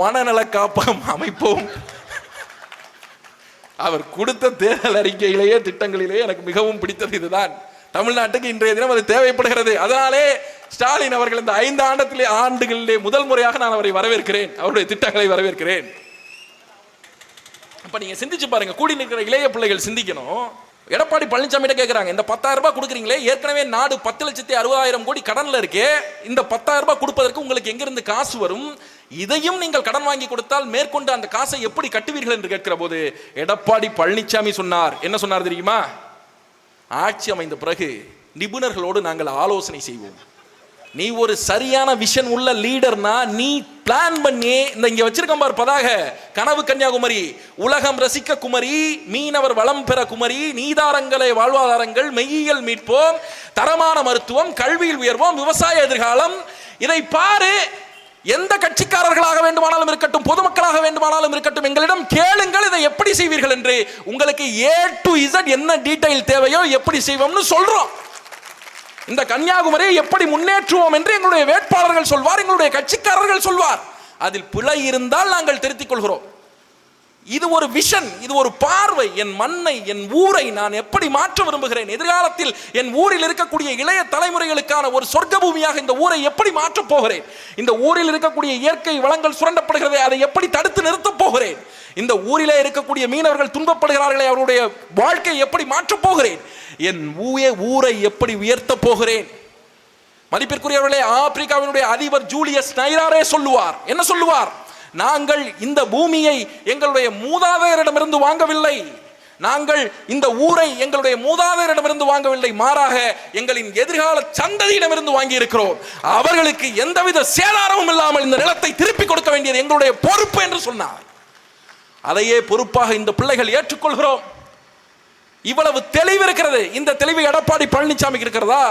மனநல காப்பகம் அமைப்போம். அவர் கொடுத்த தேர்தல் அறிக்கையிலேயே, திட்டங்களிலேயே எனக்கு மிகவும் பிடித்தது இதுதான். தமிழ்நாட்டுக்கு இன்றைய தினம் அது தேவைப்படுகிறது. அதனாலே ஸ்டாலின் அவர்கள் இந்த 5 ஆண்டுகளிலே முதல் முறையாக நான் அவரை வரவேற்கிறேன், அவருடைய திட்டங்களை வரவேற்கிறேன். அப்ப நீங்க சிந்திச்சு பாருங்க, கூடி நிற்கிற இளைய பிள்ளைகள் சிந்திக்கணும். எடப்பாடி பழனிசாமி கேட்கிறாங்க, இந்த 10,000 ரூபாய் கொடுக்குறீங்களே, ஏற்கனவே நாடு 10,60,000 கோடி கடன்ல இருக்கே, இந்த 10,000 ரூபாய் கொடுப்பதற்கு உங்களுக்கு எங்கிருந்து காசு வரும்? இதையும் நீங்கள் கடன் வாங்கி கொடுத்தால் மேற்கொண்டு அந்த காசை எப்படி கட்டுவீர்கள் என்று கேட்கிற போது எடப்பாடி பழனிசாமி சொன்னார். என்ன சொன்னார் தெரியுமா? ஆட்சி அமைந்த பிறகு நிபுணர்களோடு நாங்கள் ஆலோசனை செய்வோம். நீ ஒரு சரியான விஷன் உள்ள லீடர்னா நீ பிளான் பண்ணி இந்த இங்க வச்சிருக்க பார் பதாக, கனவு கன்னியாகுமரி, உலகம் ரசிக்க குமரி, மீனவர் வளம் பெற குமரி, நீதாரங்களே வாழ்வாதாரங்கள், மெய்யியல் மீட்போம், தரமான மருத்துவம், கல்வியில் உயர்வோம், விவசாய எதிர்காலம். இதை பாரு. எந்த கட்சிக்காரர்களாக வேண்டுமானாலும் இருக்கட்டும், பொதுமக்களாக வேண்டுமானாலும் இருக்கட்டும், எங்களிடம் கேளுங்கள் இதை எப்படி செய்வீர்கள் என்று. உங்களுக்கு A to Z என்ன டீடைல் தேவையோ எப்படி செய்வோம்னு சொல்றோம். இந்த கன்னியாகுமரியை எப்படி முன்னேற்றுவோம் என்று எங்களுடைய வேட்பாளர்கள் சொல்வார், எங்களுடைய கட்சிக்காரர்கள் சொல்வார். அதில் பிழை இருந்தால் நாங்கள் திருத்திக் கொள்கிறோம். இது ஒரு விஷன், இது ஒரு பார்வை. என் மண்ணை, என் ஊரை நான் எப்படி மாற்ற விரும்புகிறேன், எதிர்காலத்தில் என் ஊரில் இருக்கக்கூடிய இளைய தலைமுறைகளுக்கான ஒரு சொர்க்க பூமியாக இந்த ஊரை எப்படி மாற்றப் போகிறேன், இந்த ஊரில் இருக்கக்கூடிய இயற்கை வளங்கள் சுரண்டப்படுகிறதே அதை எப்படி தடுத்து நிறுத்தப் போகிறேன், இந்த ஊரிலே இருக்கக்கூடிய மீனவர்கள் துன்பப்படுகிறார்களே அவருடைய வாழ்க்கை எப்படி மாற்றப் போகிறேன், என் ஊரை எப்படி உயர்த்த போகிறேன். மதிப்பிற்குரியவர்களே, ஆப்பிரிக்காவினுடைய அதிபர் ஜூலியஸ் நைராரே சொல்லுவார், என்ன சொல்லுவார்? நாங்கள் இந்த பூமியை எங்களுடைய மூதாதையரிடமிருந்து வாங்கவில்லை, நாங்கள் இந்த ஊரை எங்களுடைய மூதாதையரிடமிருந்து வாங்கவில்லை, மாறாக எங்களின் எதிர்கால சந்ததியிடமிருந்து வாங்கி இருக்கிறோம். அவர்களுக்கு எந்தவித சேதாரமும் இல்லாமல் இந்த நிலத்தை திருப்பி கொடுக்க வேண்டியது எங்களுடைய பொறுப்பு என்று சொன்னார். அதையே பொறுப்பாக இந்த பிள்ளைகள் ஏற்றுக்கொள்கிறோம். இவ்வளவு தெளிவு இருக்கிறது. இந்த தெளிவு எடப்பாடி பழனிசாமிக்கு இருக்கிறதா?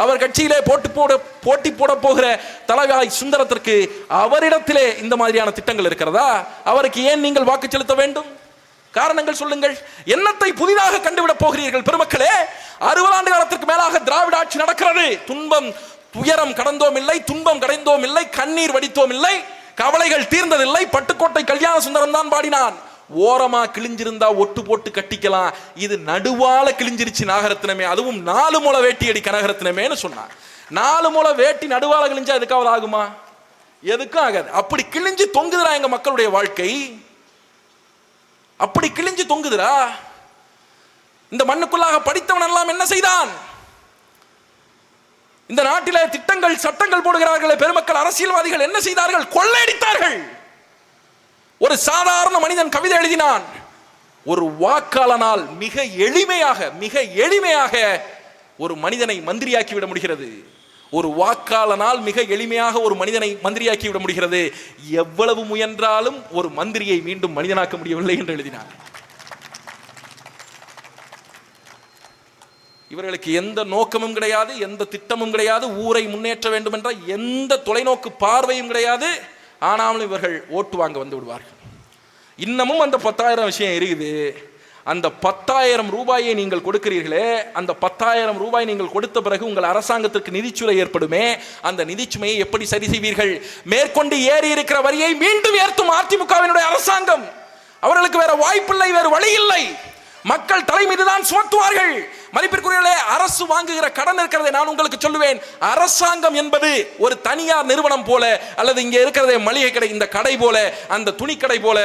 அவர் கட்சியிலே போட்டி போட போகிற தலைவாய் சுந்தரத்திற்கு அவரிடத்திலே இந்த மாதிரியான திட்டங்கள் இருக்கிறதா? அவருக்கு ஏன் நீங்கள் வாக்கு செலுத்த வேண்டும்? காரணங்கள் சொல்லுங்கள். என்னத்தை புதிதாக கண்டுவிட போகிறீர்கள் பெருமக்களே? 60 ஆண்டு காலத்திற்கு மேலாக திராவிட ஆட்சி நடக்கிறது. துன்பம் துயரம் கடந்தோம் இல்லை, துன்பம் கடைந்தோம் இல்லை, கண்ணீர் வடித்தோம் இல்லை, கவலைகள் தீர்ந்ததில்லை. பட்டுக்கோட்டை கல்யாண சுந்தரம் தான் பாடினான், ஓரமா கிழிஞ்சிருந்தா ஒட்டு போட்டு கட்டிக்கலாம், இது நடுவால கிழிஞ்சிருச்சு நாகரத்னமே, அதுவும் 4 முளை வேட்டி அடி கனகரத்னமேன்னு சொன்னார். 4 முளை வேட்டி நடுவால கிழிஞ்சா எதுக்காவது ஆகுமா? எதுக்கும் ஆகாது. அப்படி கிழிஞ்சு தொங்குதுரா எங்க மக்களுடைய வாழ்க்கை, அப்படி கிழிஞ்சு தொங்குதுரா. இந்த மண்ணுக்குள்ளாக படித்தவன் எல்லாம் என்ன செய்தான்? இந்த நாட்டிலே திட்டங்கள் சட்டங்கள் போடுகிறார்களே பெருமக்கள், அரசியல்வாதிகள் என்ன செய்தார்கள்? கொள்ளையடித்தார்கள். ஒரு சாதாரண மனிதன் கவிதை எழுதினான், ஒரு வாக்காளனால் மிக எளிமையாக ஒரு மனிதனை மந்திரியாக்கி விட முடிகிறது. ஒரு வாக்காளனால் மிக எளிமையாக ஒரு மனிதனை மந்திரியாக்கி விட முடிகிறது. எவ்வளவு முயன்றாலும் ஒரு மந்திரியை மீண்டும் மனிதனாக்க முடியவில்லை என்று எழுதினார். இவர்களுக்கு எந்த நோக்கமும் கிடையாது, எந்த திட்டமும் கிடையாது, ஊரை முன்னேற்ற வேண்டும் என்ற எந்த தொலைநோக்கு பார்வையும் கிடையாது. ஆனாலும் இவர்கள் ஓட்டு வாங்க வந்து விடுவார்கள். இன்னமும் அந்த 10,000 விஷயம் இருக்குது. அந்த 10,000 ரூபாயை நீங்கள் கொடுக்கிறீர்களே, அந்த 10,000 ரூபாய் நீங்கள் கொடுத்த பிறகு உங்கள் அரசாங்கத்திற்கு நிதிச்சுமை ஏற்படுமே, அந்த நிதிச்சுமையை எப்படி சரி செய்வீர்கள்? மேற்கொண்டு ஏறி இருக்கிற வரியை மீண்டும் ஏற்றும் அதிமுகவினுடைய அரசாங்கம். அவர்களுக்கு வேற வாய்ப்பில்லை, வேறு வழி இல்லை. மக்கள் தலை மீதுதான் சுமத்துவார்கள். மதிப்பிற்குரியவர்களே, அரசு வாங்குகிற கடன் இருக்கிறதை நான் உங்களுக்கு சொல்லுவேன். அரசாங்கம் என்பது ஒரு தனியார் நிறுவனம் போல, அல்லது இங்கே இருக்கிறதே மளிகை கடை, இந்த கடை போல, அந்த துணி கடை போல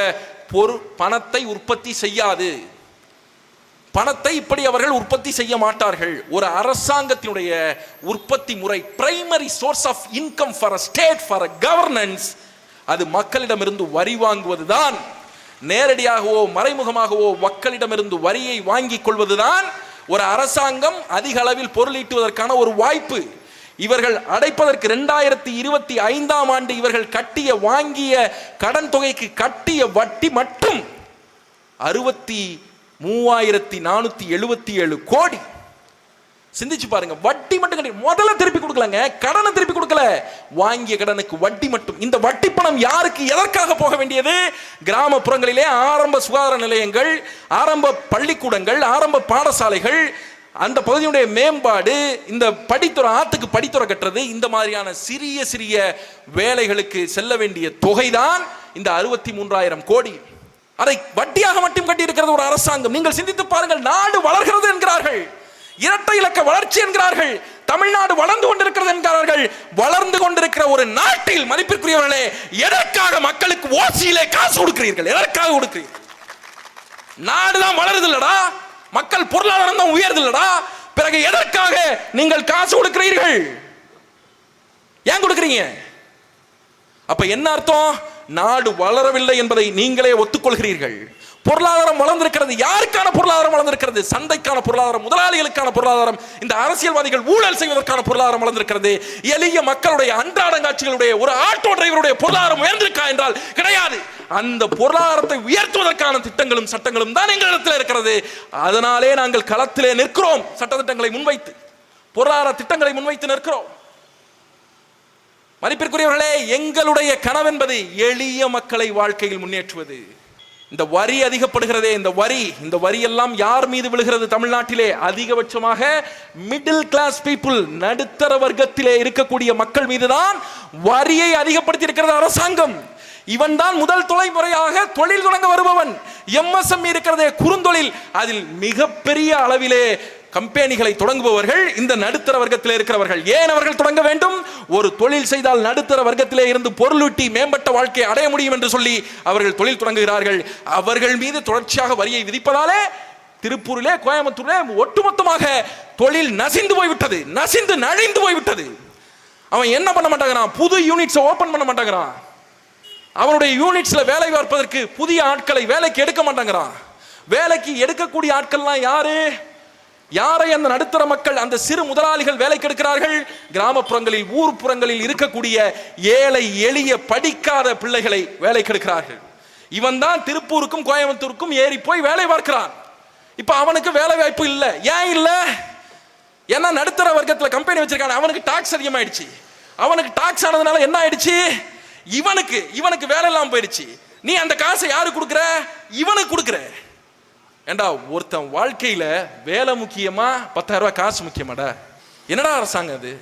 பணத்தை உற்பத்தி செய்யாது. பணத்தை இப்படி அவர்கள் உற்பத்தி செய்ய மாட்டார்கள். ஒரு அரசாங்கத்தினுடைய உற்பத்தி முறை, primary source of income for a state, for a governance, அது மக்களிடமிருந்து வரி வாங்குவதுதான். நேரடியாகவோ மறைமுகமாகவோ மக்களிடமிருந்து வரியை வாங்கிக் கொள்வதுதான் ஒரு அரசாங்கம் அதிக அளவில் பொருளீட்டுவதற்கான ஒரு வாய்ப்பு. இவர்கள் அடைப்பதற்கு 2025ஆம் ஆண்டு இவர்கள் வாங்கிய கடன் தொகைக்கு கட்டிய வட்டி மட்டும் 63,477 கோடி. சிந்திச்சு பாருங்க, வட்டி மட்டும் கட்டி, முதல்ல திருப்பி கொடுக்கலங்க, கடனை திருப்பி கொடுக்கல, வாங்கிய கடனுக்கு வட்டி மட்டும். இந்த வட்டி பணம் யாருக்கு எதற்காக போக வேண்டியது? கிராமப்புறங்களிலே ஆரம்ப சுகாதார நிலையங்கள், ஆரம்ப பள்ளிக்கூடங்கள், ஆரம்ப பாடசாலைகள், அந்த பகுதியுடைய மேம்பாடு, இந்த படித்துறை, ஆத்துக்கு படித்துறை கட்டுறது, இந்த மாதிரியான சிறிய சிறிய வேலைகளுக்கு செல்ல வேண்டிய தொகைதான் இந்த 63,000 கோடி. அதை வட்டியாக மட்டும் கட்டி இருக்கிறது ஒரு அரசாங்கம். நீங்கள் சிந்தித்து பாருங்கள். நாடு வளர்கிறது என்கிறார்கள், இரட்டை இலக்க வளர்ச்சி என்கிறார்கள், தமிழ்நாடு வளர்ந்து கொண்டிருக்கிறது என்கிறார்கள். வளர்ந்து கொண்டிருக்கிற ஒரு நாட்டில் மதிப்பிற்குரியவர்களே, எதற்காக மக்களுக்கு ஓசியிலே காசு கொடுக்கிறீர்கள்? எதற்காக கொடுக்கிறீர்கள்? நாடுதான் வளருது இல்லடா, மக்கள் பொருளாதாரம் தான் உயர்து இல்லடா, பிறகு எதற்காக நீங்கள் காசு கொடுக்கிறீர்கள்? ஏன் கொடுக்கிறீங்க? அப்ப என்ன அர்த்தம்? நாடு வளரவில்லை என்பதை நீங்களே ஒத்துக்கொள்கிறீர்கள். பொருளாதாரம் வளர்ந்திருக்கிறது. யாருக்கான பொருளாதாரம் வளர்ந்திருக்கிறது? சந்தைக்கான பொருளாதாரம், முதலாளிகளுக்கான பொருளாதாரம், இந்த அரசியல்வாதிகள் ஊழல் செய்வதற்கான பொருளாதாரம் வளர்ந்திருக்கிறது. எளிய மக்களுடைய அன்றாடங்காட்சிகளுடைய ஒரு ஆட்டோ டிரைவருடைய பொருளாதாரம் உயர்ந்திருக்கா என்றால் கிடையாது. அந்த பொருளாதாரத்தை உயர்த்துவதற்கான திட்டங்களும் சட்டங்களும் தான் எங்களிடத்தில் இருக்கிறது. அதனாலே நாங்கள் களத்திலே நிற்கிறோம். சட்டத்திட்டங்களை முன்வைத்து, பொருளாதார திட்டங்களை முன்வைத்து நிற்கிறோம். மதிப்பிற்குரியவர்களே, எங்களுடைய கனவு என்பது எளிய மக்களை வாழ்க்கையில் முன்னேற்றுவது. இந்த வரி அதிகப்படுகிறதே, இந்த வரி எல்லாம் யார் மீது விழுகிறது? தமிழ்நாட்டிலே அதிகபட்சமாக மிடில் கிளாஸ் பீப்புள், நடுத்தர வர்க்கத்திலே இருக்கக்கூடிய மக்கள் மீதுதான் வரியை அதிகப்படுத்தி இருக்கிறது அரசாங்கம். இவன் தான் முதல் தலைமுறையாக தொழில் தொடங்க வருபவன். MSME இருக்கிறதே, குறுந்தொழில், அதில் மிகப்பெரிய அளவிலே கம்பெனிகளை தொடங்குபவர்கள் இந்த நடுத்தர வர்க்கத்திலே இருக்கிறவர்கள். ஏன் அவர்கள் தொடங்க வேண்டும்? ஒரு தொழில் செய்தால் நடுத்தர வர்க்கத்திலே இருந்து பொருளூட்டி மேம்பட்ட வாழ்க்கையை அடைய முடியும் என்று சொல்லி அவர்கள் தொழில் தொடங்குகிறார்கள். அவர்கள் மீது தொடர்ச்சியாக வரியை விதிப்பதாலே திருப்பூரிலே, கோயம்புத்தூரிலே ஒட்டுமொத்தமாக தொழில் நசிந்து போய்விட்டது, நலிந்து போய்விட்டது. அவன் என்ன பண்ண மாட்டாங்கிறான்? புது யூனிட்ஸ் ஓபன் பண்ண மாட்டாங்கிறான். அவனுடைய யூனிட்ஸ்ல வேலை பார்ப்பதற்கு புதிய ஆட்களை வேலைக்கு எடுக்க மாட்டாங்கிறான். வேலைக்கு எடுக்கக்கூடிய ஆட்கள்லாம் யாரை அந்த நடுத்தர மக்கள், அந்த சிறு முதலாளிகள் வேலைக்கு எடுக்கிறார்கள்? கிராமப்புறங்களில், ஊர்ப்புறங்களில் இருக்கக்கூடிய ஏழை எளிய படிக்காத பிள்ளைகளை வேலைக்கு எடுக்கிறார்கள். இவன் தான் திருப்பூருக்கும் கோயம்புத்தூருக்கும் ஏறி போய் வேலை பார்க்கிறான். இப்ப அவனுக்கு வேலை வாய்ப்பு இல்லை. ஏன் இல்லை? ஏன்னா நடுத்தர வர்க்கத்தில் கம்பெனி வச்சிருக்கான். அவனுக்கு டாக்ஸ் அதிகமாயிடுச்சு. அவனுக்கு டாக்ஸ் ஆனதுனால என்ன ஆயிடுச்சு? இவனுக்கு வேலை இல்லாம போயிடுச்சு. நீ அந்த காசை யாரு கொடுக்குற? இவனுக்கு கொடுக்குற. ஏண்டா, ஒருத்தன் வாழ்க்கையில வேலை முக்கியமா 10,000 ரூபாய் காசு முக்கியமாடா? என்னடா அரசாங்கம் அது?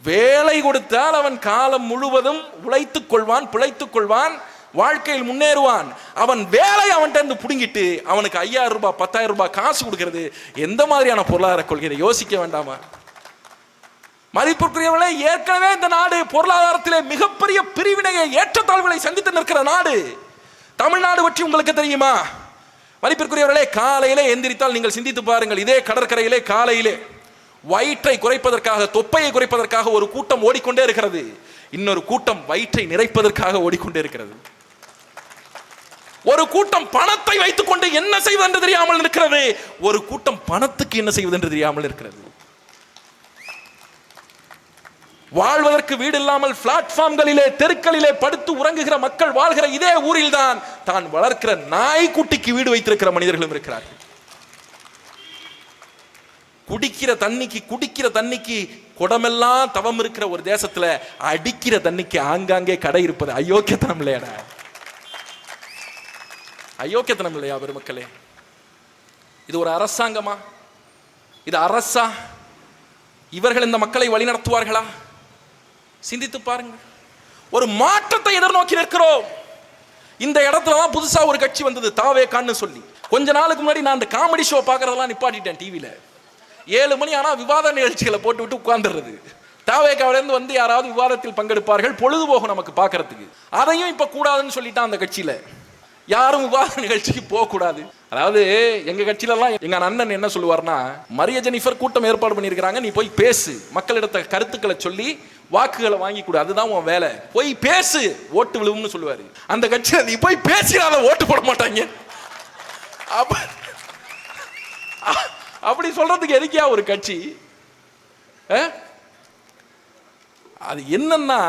வேலை கொடுத்தால் அவன் காலம் முழுவதும் உழைத்துக் கொள்வான், பிழைத்துக் கொள்வான், வாழ்க்கையில் முன்னேறுவான். அவன் வேலை அவன்கிட்ட இருந்து புடுங்கிட்டு அவனுக்கு 5,000 ரூபாய் 10,000 ரூபாய் காசு கொடுக்கிறது எந்த மாதிரியான பொருளாதார கொள்கை? யோசிக்க வேண்டாமா? மதிப்புக்குரியவர்களே, ஏற்கனவே இந்த நாடு பொருளாதாரத்திலே மிகப்பெரிய பிரிவினையை, ஏற்றத்தாழ்வுகளை சந்தித்து நிற்கிற நாடு. தமிழ்நாடு பற்றி உங்களுக்கு தெரியுமா? மதிப்பிற்குரியவர்களே, காலையிலே எந்திரித்தால் நீங்கள் சிந்தித்து பாருங்கள். இதே கடற்கரையிலே காலையிலே வயிற்றை குறைப்பதற்காக, தொப்பையை குறைப்பதற்காக ஒரு கூட்டம் ஓடிக்கொண்டே இருக்கிறது. இன்னொரு கூட்டம் வயிற்றை நிறைப்பதற்காக ஓடிக்கொண்டே இருக்கிறது. ஒரு கூட்டம் பணத்தை வைத்துக் கொண்டு என்ன செய்வது என்று தெரியாமல் இருக்கிறது. ஒரு கூட்டம் பணத்துக்கு என்ன செய்வது என்று தெரியாமல் இருக்கிறது. வாழ்வதற்கு வீடு இல்லாமல் பிளாட்ஃபார்ம்களிலே, தெருக்களிலே படுத்து உறங்குகிற மக்கள் வாழ்கிற இதே ஊரில் தான் வளர்க்கிற நாய்க்குட்டிக்கு வீடு வைத்திருக்கிற மனிதர்களும் இருக்கிறார்கள். குடிக்கிற தண்ணிக்கு குடமெல்லாம் தவம் இருக்கிற ஒரு தேசத்துல அடிக்கிற தண்ணிக்கு ஆங்காங்கே கடை இருப்பது அயோக்கியத்தனம் இல்லையாடா? அயோக்கியத்தனம் இல்லையா பெருமக்களே? இது ஒரு அரசாங்கமா? இது அரசா? இவர்கள் இந்த மக்களை வழி நடத்துவார்களா? சிந்தித்து பாருங்க. ஒரு மாற்றத்தை எதிர்நோக்கி நிற்கிறோம். இந்த இடத்துல தான் புதுசா ஒரு கட்சி வந்தது, தாவேகான்னு சொல்லி. கொஞ்ச நாளுக்கு முன்னாடி நான் அந்த காமெடி ஷோ பார்க்கறதெல்லாம் நிப்பாட்டிட்டேன். டிவியில 7 மணி ஆனா விவாத நிகழ்ச்சிகளை போட்டு விட்டு உட்கார்ந்துடுறது. தாவேகாவிலிருந்து வந்து யாராவது விவாதத்தில் பங்கெடுப்பார்கள், பொழுதுபோகும் நமக்கு பார்க்கறதுக்கு. அதையும் இப்ப கூடாதுன்னு சொல்லிட்டான் அந்த கட்சியில. யாரும் விவாத நிகழ்ச்சிக்கு போக கூடாது. அதாவது எங்க கட்சியில எல்லாம் எங்க அண்ணன் என்ன சொல்லுவார்னா, மரிய ஜெனிஃபர் கூட்டம் ஏற்பாடு பண்ணியிருக்கிறாங்க, நீ போய் பேசு, மக்களிடத்த கருத்துக்களை சொல்லி வாக்குகளை வாங்கி கொடு, அதுதான் உன் வேலை, போய் பேசு, ஓட்டு விழுவும்னு சொல்லுவாரு. அந்த கட்சியில நீ போய் பேசினால ஓட்டு போட மாட்டாங்க. அப்படி சொல்றதுக்கு எதுக்கியா ஒரு கட்சி? அது என்னன்னா,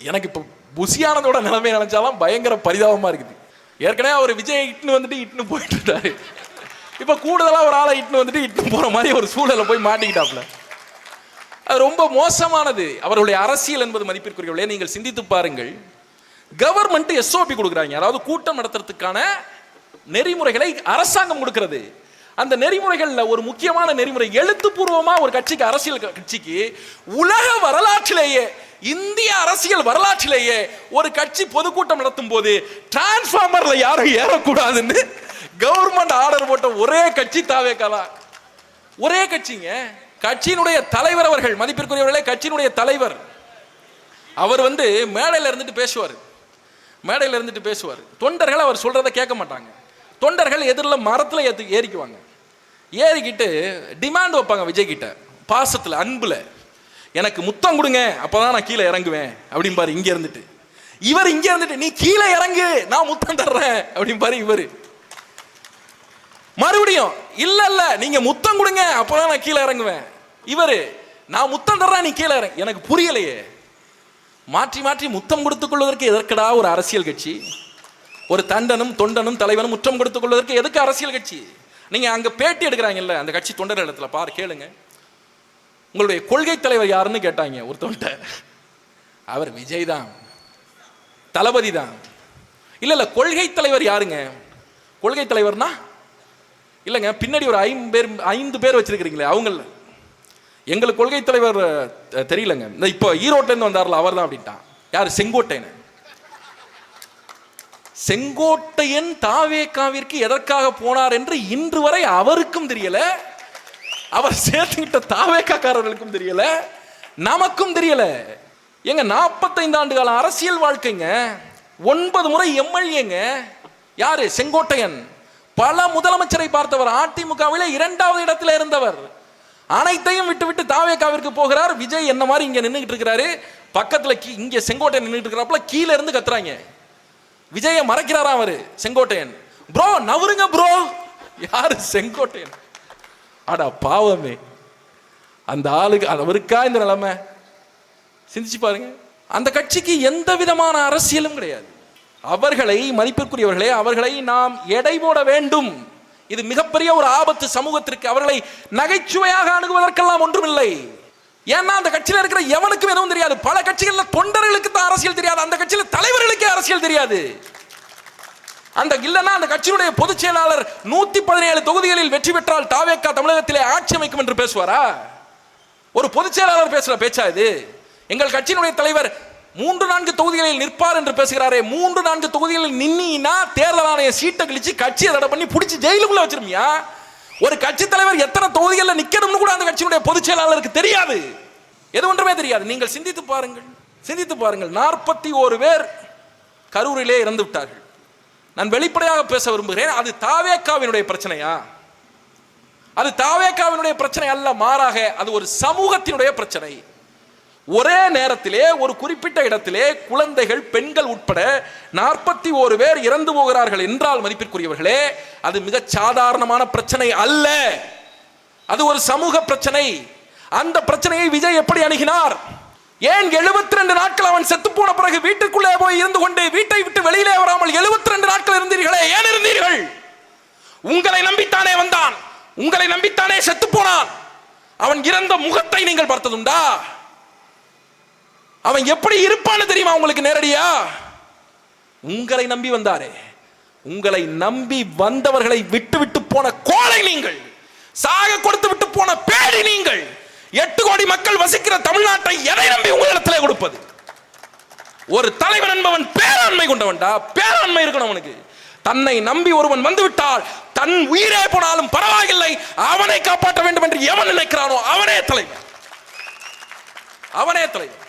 எனக்கு இப்ப புசியானதோட நிலைமை நினைச்சாலும் பயங்கர பரிதாபமா இருக்குது. ஏற்கனவே அவர் விஜய் இட்டுன்னு போயிட்டு இருந்தாரு. இப்ப கூடுதலா ஒரு ஆளை இட்டுன்னு போற மாதிரி ஒரு சூழலை போய் மாட்டிக்கிட்டாப்ல. அது ரொம்ப மோசமானது. அவர்களுடைய அரசியல் என்பது மதிப்பிற்குரியவர்களே, நீங்கள் சிந்தித்து பாருங்கள். கவர்மெண்ட் SOP கொடுக்குறாங்க, அதாவது கூட்டம் நடத்துறதுக்கான நெறிமுறைகளை அரசாங்கம் கொடுக்கிறது. அந்த நெறிமுறைகள்ல ஒரு முக்கியமான நெறிமுறை, எழுத்துப்பூர்வமா ஒரு கட்சிக்கு, அரசியல் கட்சிக்கு உலக வரலாற்றிலேயே, இந்திய அரசியல் வரலாற்றிலேயே ஒரு கட்சி பொதுக்கூட்டம் நடத்தும் போது டிரான்ஸ்பார்மர்ல யாரும் ஏறக்கூடாதுன்னு கவர்மெண்ட் ஆர்டர் போட்ட ஒரே கட்சி தாவேகா. ஒரே கட்சிங்க. கட்சியினுடைய தலைவர் அவர்கள், மதிப்பிற்குரியவர்களே, கட்சியினுடைய தலைவர் அவர் வந்து மேடையில் இருந்துட்டு பேசுவார். தொண்டர்கள் அவர் சொல்றதை கேட்க மாட்டாங்க. தொண்டர்கள் எதிரில் மரத்துல ஏறிக்குவாங்க. ஏறிக்கிட்டு டிமாண்ட் வைப்பாங்க விஜய் கிட்ட, பாசத்துல, அன்புல, எனக்கு முத்தம் கொடுங்க, அப்பதான் நான் கீழே இறங்குவேன் அப்படின்னு பாரு. இங்க இருந்துட்டு நீ கீழே இறங்கு, நான் முத்தம் தர்றேன் அப்படின்னு பாரு. இவரு மறுபடியும் இல்ல நீங்க முத்தம் கொடுங்க, அப்பதான் நான் கீழே இறங்குவேன். இவரு நான் முத்தம் தர்றேன், நீ கீழே இறங்க. எனக்கு புரியலையே, மாற்றி முத்தம் கொடுத்துக் கொள்வதற்கு எதற்கடா ஒரு அரசியல் கட்சி? ஒரு தொண்டனும் தலைவனும் முத்தம் கொடுத்துக் கொள்வதற்கு எதுக்கு அரசியல் கட்சி? நீங்க அங்க பேட்டி எடுக்கிறாங்கல்ல அந்த கட்சி தொண்டர் இடத்துல பாரு, கேளுங்க, உங்களுடைய கொள்கை தலைவர் யாருன்னு கேட்டாங்க ஒருத்தவன்ட்ட. அவர் விஜய் தான், தளபதி தான். இல்ல கொள்கை தலைவர் யாருங்க? கொள்கை தலைவர்னா இல்லைங்க, பின்னாடி ஒரு 5 பேர் வச்சிருக்கிறீங்களே அவங்கள. எங்களுக்கு கொள்கை தலைவர் தெரியலங்க. இந்த இப்போ ஈரோட்ல இருந்து வந்தார்ல அவர் தான் அப்படின்ட்டான். யார்? செங்கோட்டையன். செங்கோட்டையன் தாவேகாவிற்கு எதற்காக போனார் என்று இன்று வரை அவருக்கும் தெரியல, அவர் சேர்த்துக்கிட்ட தாவேகாக்காரர்களுக்கும் தெரியல, நமக்கும் தெரியல. எங்க 45 ஆண்டு கால அரசியல் வாழ்க்கைங்க, 9 முறை எம்எல்ஏங்க. யாரு? செங்கோட்டையன். பல முதலமைச்சரை பார்த்தவர், அதிமுகவிலே 2வது இடத்துல இருந்தவர். அனைத்தையும் விட்டு விட்டு தாவேகாவிற்கு போகிறார். விஜய் என்ன மாதிரி இங்க நின்றுகிட்டு இருக்கிறாரு, பக்கத்துல இங்க செங்கோட்டையன் நின்றுட்டு இருக்கிறாப்புல கீழே இருந்து கத்துறாங்க. விஜய மறைக்கிறாரா அவரு செங்கோட்டையன். Bro நவருங்க bro. யாரு? செங்கோட்டையன். அடா பாவமே, அந்த ஆளுக்கு அவருக்கா இந்த நிலைமை? சிந்திச்சு பாருங்க. அந்த கட்சிக்கு எந்த விதமான அரசியலும் கிடையாது. அவர்களை, மதிப்பிற்குரியவர்களே, அவர்களை நாம் எடை போட வேண்டும். இது மிகப்பெரிய ஒரு ஆபத்து சமூகத்திற்கு. அவர்களை நகைச்சுவையாக அணுகுவதற்கெல்லாம் ஒன்றுமில்லை. ஏன்னா அந்த கட்சியில் இருக்கிற எவனுக்கும் எதுவும் தெரியாது. பல கட்சிகளில் தொண்டர்களுக்கு தான் அரசியல் தெரியாது, அந்த கட்சியில் தலைவர்களுக்கே அரசியல் தெரியாது. அந்த இல்லைன்னா அந்த கட்சியினுடைய பொதுச் செயலாளர் 117 தொகுதிகளில் வெற்றி பெற்றால் தாவேகா தமிழகத்திலே ஆட்சி அமைக்கும் என்று பேசுவாரா? ஒரு பொதுச் செயலாளர் பேசுற பேச்சா இது? எங்கள் கட்சியினுடைய தலைவர் 3-4 தொகுதிகளில் நிற்பார் என்று பேசுகிறாரே, 3-4 தொகுதிகளில் நின்னா தேர்தல் ஆணைய சீட்டை கழிச்சு கட்சியை தடை பண்ணி பிடிச்சி ஜெயிலுக்குள்ள வச்சிருமியா? ஒரு கட்சி தலைவர் எத்தனை தொகுதிகளில் நிக்கணும்னு கூட அந்த கட்சியினுடைய பொதுச் செயலாளருக்கு தெரியாது. எது ஒன்றுமே தெரியாது. நீங்கள் சிந்தித்து பாருங்கள், சிந்தித்து பாருங்கள். 41 பேர் கரூரிலே இறந்து விட்டார்கள். நான் வெளிப்படையாக பேச விரும்புகிறேன். அது தாவேகாவினுடைய பிரச்சனையா? அது தாவேகாவினுடைய பிரச்சனை அல்ல, மாறாக அது ஒரு சமூகத்தினுடைய பிரச்சனை. ஒரே நேரத்திலே ஒரு குறிப்பிட்ட இடத்திலே குழந்தைகள், பெண்கள் உட்பட 41 பேர் இறந்து போகிறார்கள் என்றால், மதிப்பிற்குரியவர்களே, அது மிக சாதாரணமான பிரச்சனை அல்ல. அது ஒரு சமூக பிரச்சனை. அந்த பிரச்சனையை விஜய் எப்படி அணுகினார்? ஏன் 72 நாட்கள் அவன் செத்து போன பிறகு வீட்டுக்குள்ளே போய் இருந்து கொண்டு வீட்டை விட்டு வெளியிலே வராமல் 72 நாட்கள் இருந்தீர்களே, ஏன் இருந்தீர்கள்? உங்களை நம்பித்தானே வந்தான், உங்களை நம்பித்தானே செத்து போனான். அவன் இறந்த முகத்தை நீங்கள் பார்த்ததுண்டா? அவன் எப்படி இருப்பான்னு தெரியுமா உங்களுக்கு? நேரடியா உங்களை நம்பி வந்தாரே, உங்களை நம்பி வந்தவர்களை விட்டு விட்டு போன கோழை நீங்கள், சாக கொடுத்து விட்டு போன பேடி நீங்கள். 8 கோடி மக்கள் வசிக்கிற தமிழ்நாட்டை எதை நம்பி உங்களிடத்திலே கொடுப்பது? ஒரு தலைவன் என்பவன் பேராண்மை கொண்டவன்டா, பேராண்மை இருக்கணும் அவனுக்கு. தன்னை நம்பி ஒருவன் வந்துவிட்டால் தன் உயிரே போனாலும் பரவாயில்லை, அவனை காப்பாற்ற வேண்டும் என்று எவன் நினைக்கிறானோ அவனே தலைவன், அவனே தலைவன்.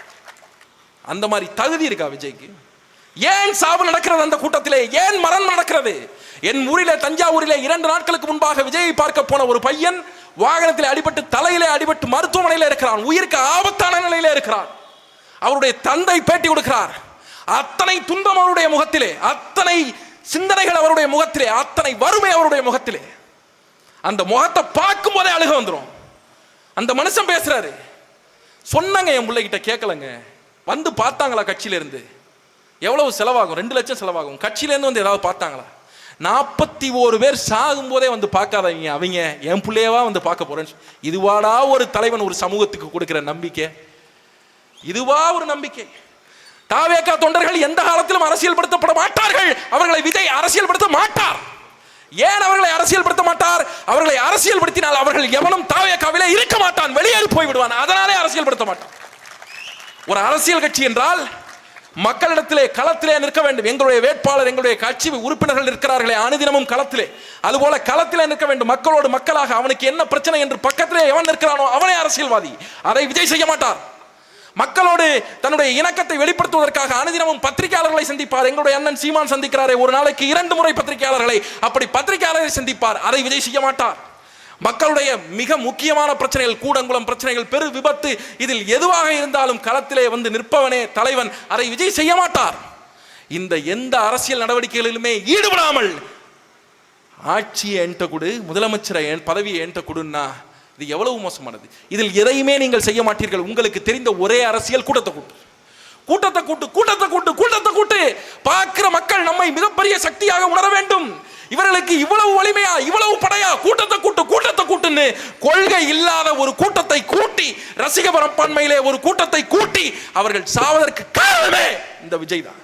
அந்த மாதிரி தகுதி இருக்கா விஜய்க்கு? ஏன் சாவு நடக்கிறது அந்த கூட்டத்திலே? ஏன் மரணம் நடக்கிறது? என் ஊரிலே, தஞ்சாவூரிலே 2 நாட்களுக்கு முன்பாக விஜயை பார்க்க போன ஒரு பையன் வாகனத்தில் அடிபட்டு, தலையிலே அடிபட்டு மருத்துவமனையில் இருக்கிறான். உயிருக்கு ஆபத்தான நிலையிலே இருக்கிறான். அவருடைய தந்தை பேட்டி கொடுக்கிறார். அத்தனை துன்பம் அவருடைய முகத்திலே, அத்தனை சிந்தனைகள் அவருடைய முகத்திலே, அத்தனை வறுமை அவருடைய முகத்திலே. அந்த முகத்தை பார்க்கும் போதே அழுக வந்துடும். அந்த மனுஷன் பேசுறாரு. சொன்னாங்க என் பிள்ளைகிட்ட, கேட்கலங்க. வந்து பார்த்தாங்களா? கட்சியில இருந்து எவ்வளவு செலவாகும்? 2 லட்சம் செலவாகும். கட்சியில இருந்து வந்து ஏதாவது பார்த்தாங்களா? 41 பேர் சாகும் போதே வந்து பார்க்காதவங்க அவங்க என் பிள்ளையவா வந்து பார்க்க போறேன்னு. இதுவாடா ஒரு தலைவன் ஒரு சமூகத்துக்கு கொடுக்கிற நம்பிக்கை? இதுவா ஒரு நம்பிக்கை? தாவேகா தொண்டர்கள் எந்த காலத்திலும் அரசியல்படுத்தப்பட மாட்டார்கள். அவர்களை விஜய் அரசியல்படுத்த மாட்டார். ஏன் அவர்களை அரசியல்படுத்த மாட்டார்? அவர்களை அரசியல்படுத்தினால் அவர்கள் எவனும் தாவேகாவிலே இருக்க மாட்டான், வெளியேறி போய் விடுவான். அதனாலே அரசியல்படுத்த மாட்டான். ஒரு அரசியல் கட்சி என்றால் மக்களிடத்திலே, களத்திலே நிற்க வேண்டும். எங்களுடைய வேட்பாளர், எங்களுடைய கட்சி உறுப்பினர்கள் இருக்கிறார்களே அனுதினமும் களத்திலே, அதுபோல களத்திலே நிற்க வேண்டும். மக்களோடு மக்களாக அவனுக்கு என்ன பிரச்சனை என்று பக்கத்திலே எவன் நிற்கிறானோ அவனே அரசியல்வாதி. அதை விஜய் செய்ய மாட்டார். மக்களோடு தன்னுடைய இணக்கத்தை வெளிப்படுத்துவதற்காக அனுதினமும் பத்திரிகையாளர்களை சந்திப்பார். எங்களுடைய அண்ணன் சீமான் சந்திக்கிறாரே, ஒரு நாளைக்கு 2 முறை பத்திரிகையாளர்களை, அப்படி பத்திரிகையாளரை சந்திப்பார். அதை விஜய் செய்ய மாட்டார். மக்களுடைய மிக முக்கியமான பிரச்சனைகள், கூடங்குளம் பிரச்சனைகள், பெரு விபத்து, இதில் எதுவாக இருந்தாலும் களத்திலே வந்து நிற்பவனே தலைவன். அதை விஜய் செய்ய மாட்டார். இந்த எந்த அரசியல் நடவடிக்கைகளிலுமே ஈடுபடாமல் ஆட்சியை என்கிட்ட கொடு, முதலமைச்சரை பதவியை என்கிட்ட கொடுன்னா இது எவ்வளவு மோசமானது. இதில் எதையுமே நீங்கள் செய்ய மாட்டீர்கள். உங்களுக்கு தெரிந்த ஒரே அரசியல் கூட்டத்தை கூட்டு, கூட்டத்தை கூட்டு, கூட்டத்தை கூட்டு, கூட்டத்தை கூட்டு. பார்க்கிற மக்கள் நம்மை மிகப்பெரிய சக்தியாக உணர வேண்டும். இவர்களுக்கு இவ்வளவு வலிமையா, இவ்வளவு படையா, கூட்டத்தை கூட்டு, கூட்டத்தை கூட்டுன்னு கொள்கை இல்லாத ஒரு கூட்டத்தை கூட்டி, ரசிக பரப்பான்மையிலே ஒரு கூட்டத்தை கூட்டி அவர்கள் சாவதற்கு காரணமே இந்த விஜய் தான்.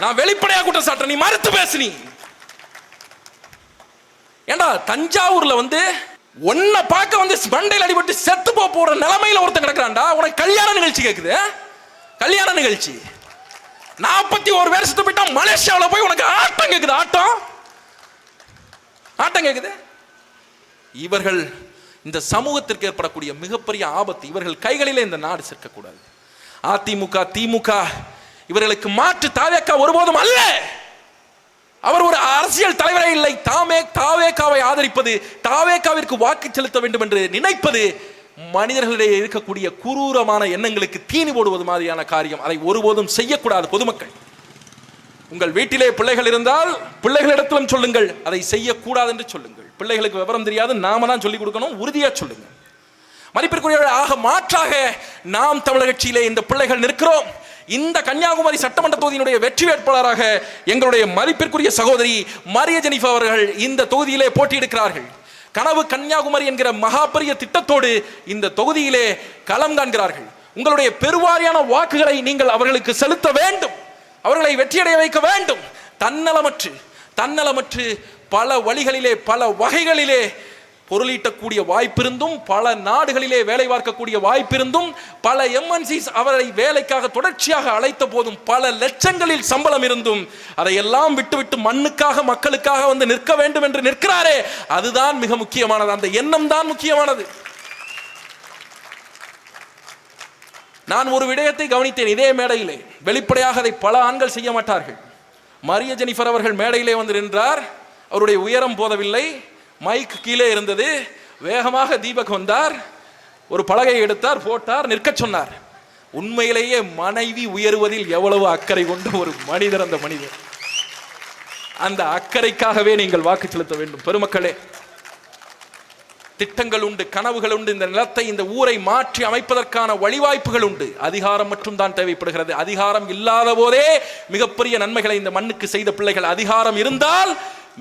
நான் வெளிப்படையா குற்றம் சாட்டுறேன், நீ மறுத்து பேசுனி. ஏண்டா தஞ்சாவூர்ல ஒன்ன பார்க்க மண்டையில் அடிபட்டு செத்து போற நிலைமையில ஒருத்தன் கிடக்குறான்டா. உனக்கு கல்யாண நிகழ்ச்சி கேக்குது, கல்யாண நிகழ்ச்சி 41 வருஷத்து போயிட்டா மலேசியாவில் போய் உனக்கு ஆட்டம் கேக்குது, ஆட்டம் கேக்குது. இவர்கள் இந்த சமூகத்திற்கு ஏற்படக்கூடிய மிகப்பெரிய ஆபத்து. இவர்கள் கைகளிலே இந்த நாடு சேர்க்கக்கூடாது. அதிமுக திமுக இவர்களுக்கு மாற்று தாவேக்கா ஒருபோதும் அல்ல. அவர் ஒரு அரசியல் தலைவரே இல்லை. தாவேக்காவை ஆதரிப்பது, தாவேக்காவிற்கு வாக்கு செலுத்த வேண்டும் என்று நினைப்பது மனிதர்களிடையே இருக்கக்கூடிய குரூரமான எண்ணங்களுக்கு தீனி போடுவது மாதிரியான காரியம். அதை ஒருபோதும் செய்யக்கூடாது. பொதுமக்கள், உங்கள் வீட்டிலே பிள்ளைகள் இருந்தால் பிள்ளைகளிடத்திலும் சொல்லுங்கள், அதை செய்யக்கூடாது என்று சொல்லுங்கள். பிள்ளைகளுக்கு விவரம் தெரியாது, நாம தான் சொல்லிக் கொடுக்கணும். உறுதியா சொல்லுங்க. மதிப்பிற்குரிய மாற்றாக நாம் தமிழர் கட்சியிலே இந்த பிள்ளைகள் நிற்கிறோம். இந்த கன்னியாகுமரி சட்டமன்ற தொகுதியினுடைய வெற்றி வேட்பாளராக எங்களுடைய மதிப்பிற்குரிய சகோதரி மரிய ஜெனிஃபர் அவர்கள் இந்த தொகுதியிலே போட்டியிடுகிறார்கள். கனவு கன்னியாகுமரி என்கிற மகாபெரிய திட்டத்தோடு இந்த தொகுதியிலே களம் காண்கிறார்கள். உங்களுடைய பெருவாரியான வாக்குகளை நீங்கள் அவர்களுக்கு செலுத்த வேண்டும், அவர்களை வெற்றியடைய வைக்க வேண்டும். தன்னலமற்று பல வழிகளிலே பல வகைகளிலே பொருளீட்டக்கூடிய வாய்ப்பிருந்தும், பல நாடுகளிலே வேலை பார்க்கக்கூடிய வாய்ப்பிருந்தும், பல MNCs அவரை வேலைக்காக தொடர்ச்சியாக அழைத்த போதும், பல லட்சங்களில் சம்பளம் இருந்தும் அதையெல்லாம் விட்டுவிட்டு மண்ணுக்காக மக்களுக்காக நிற்க வேண்டும் என்று நிற்கிறாரே, அதுதான் மிக முக்கியமானது. அந்த எண்ணம் தான் முக்கியமானது. நான் ஒரு விடயத்தை கவனித்தேன் இதே மேடையிலே. வெளிப்படையாக அதை பல ஆண்கள் செய்ய மாட்டார்கள். மரிய ஜெனிஃபர் அவர்கள் மேடையிலே நின்றார். அவருடைய உயரம் போதவில்லை, மைக் கீழே இருந்தது. வேகமாக தீபக் வந்தார், ஒரு பலகையை எடுத்தார், போட்டார், நிற்க சொன்னார். உண்மையிலேயே மனைவி உயருவதில் எவ்வளவு அக்கறை கொண்ட ஒரு மனிதர் அந்த மனிதர். அந்த அக்கறைக்காகவே நீங்கள் வாக்கு செலுத்த வேண்டும். பெருமக்களே, திட்டங்கள் உண்டு, கனவுகள் உண்டு. இந்த நிலத்தை, இந்த ஊரை மாற்றி அமைப்பதற்கான வழிவாய்ப்புகள் உண்டு. அதிகாரம் மட்டும் தான் தேவைப்படுகிறது. அதிகாரம் இல்லாத போதே மிகப்பெரிய நன்மைகளை இந்த மண்ணுக்கு செய்த பிள்ளைகள். அதிகாரம் இருந்தால்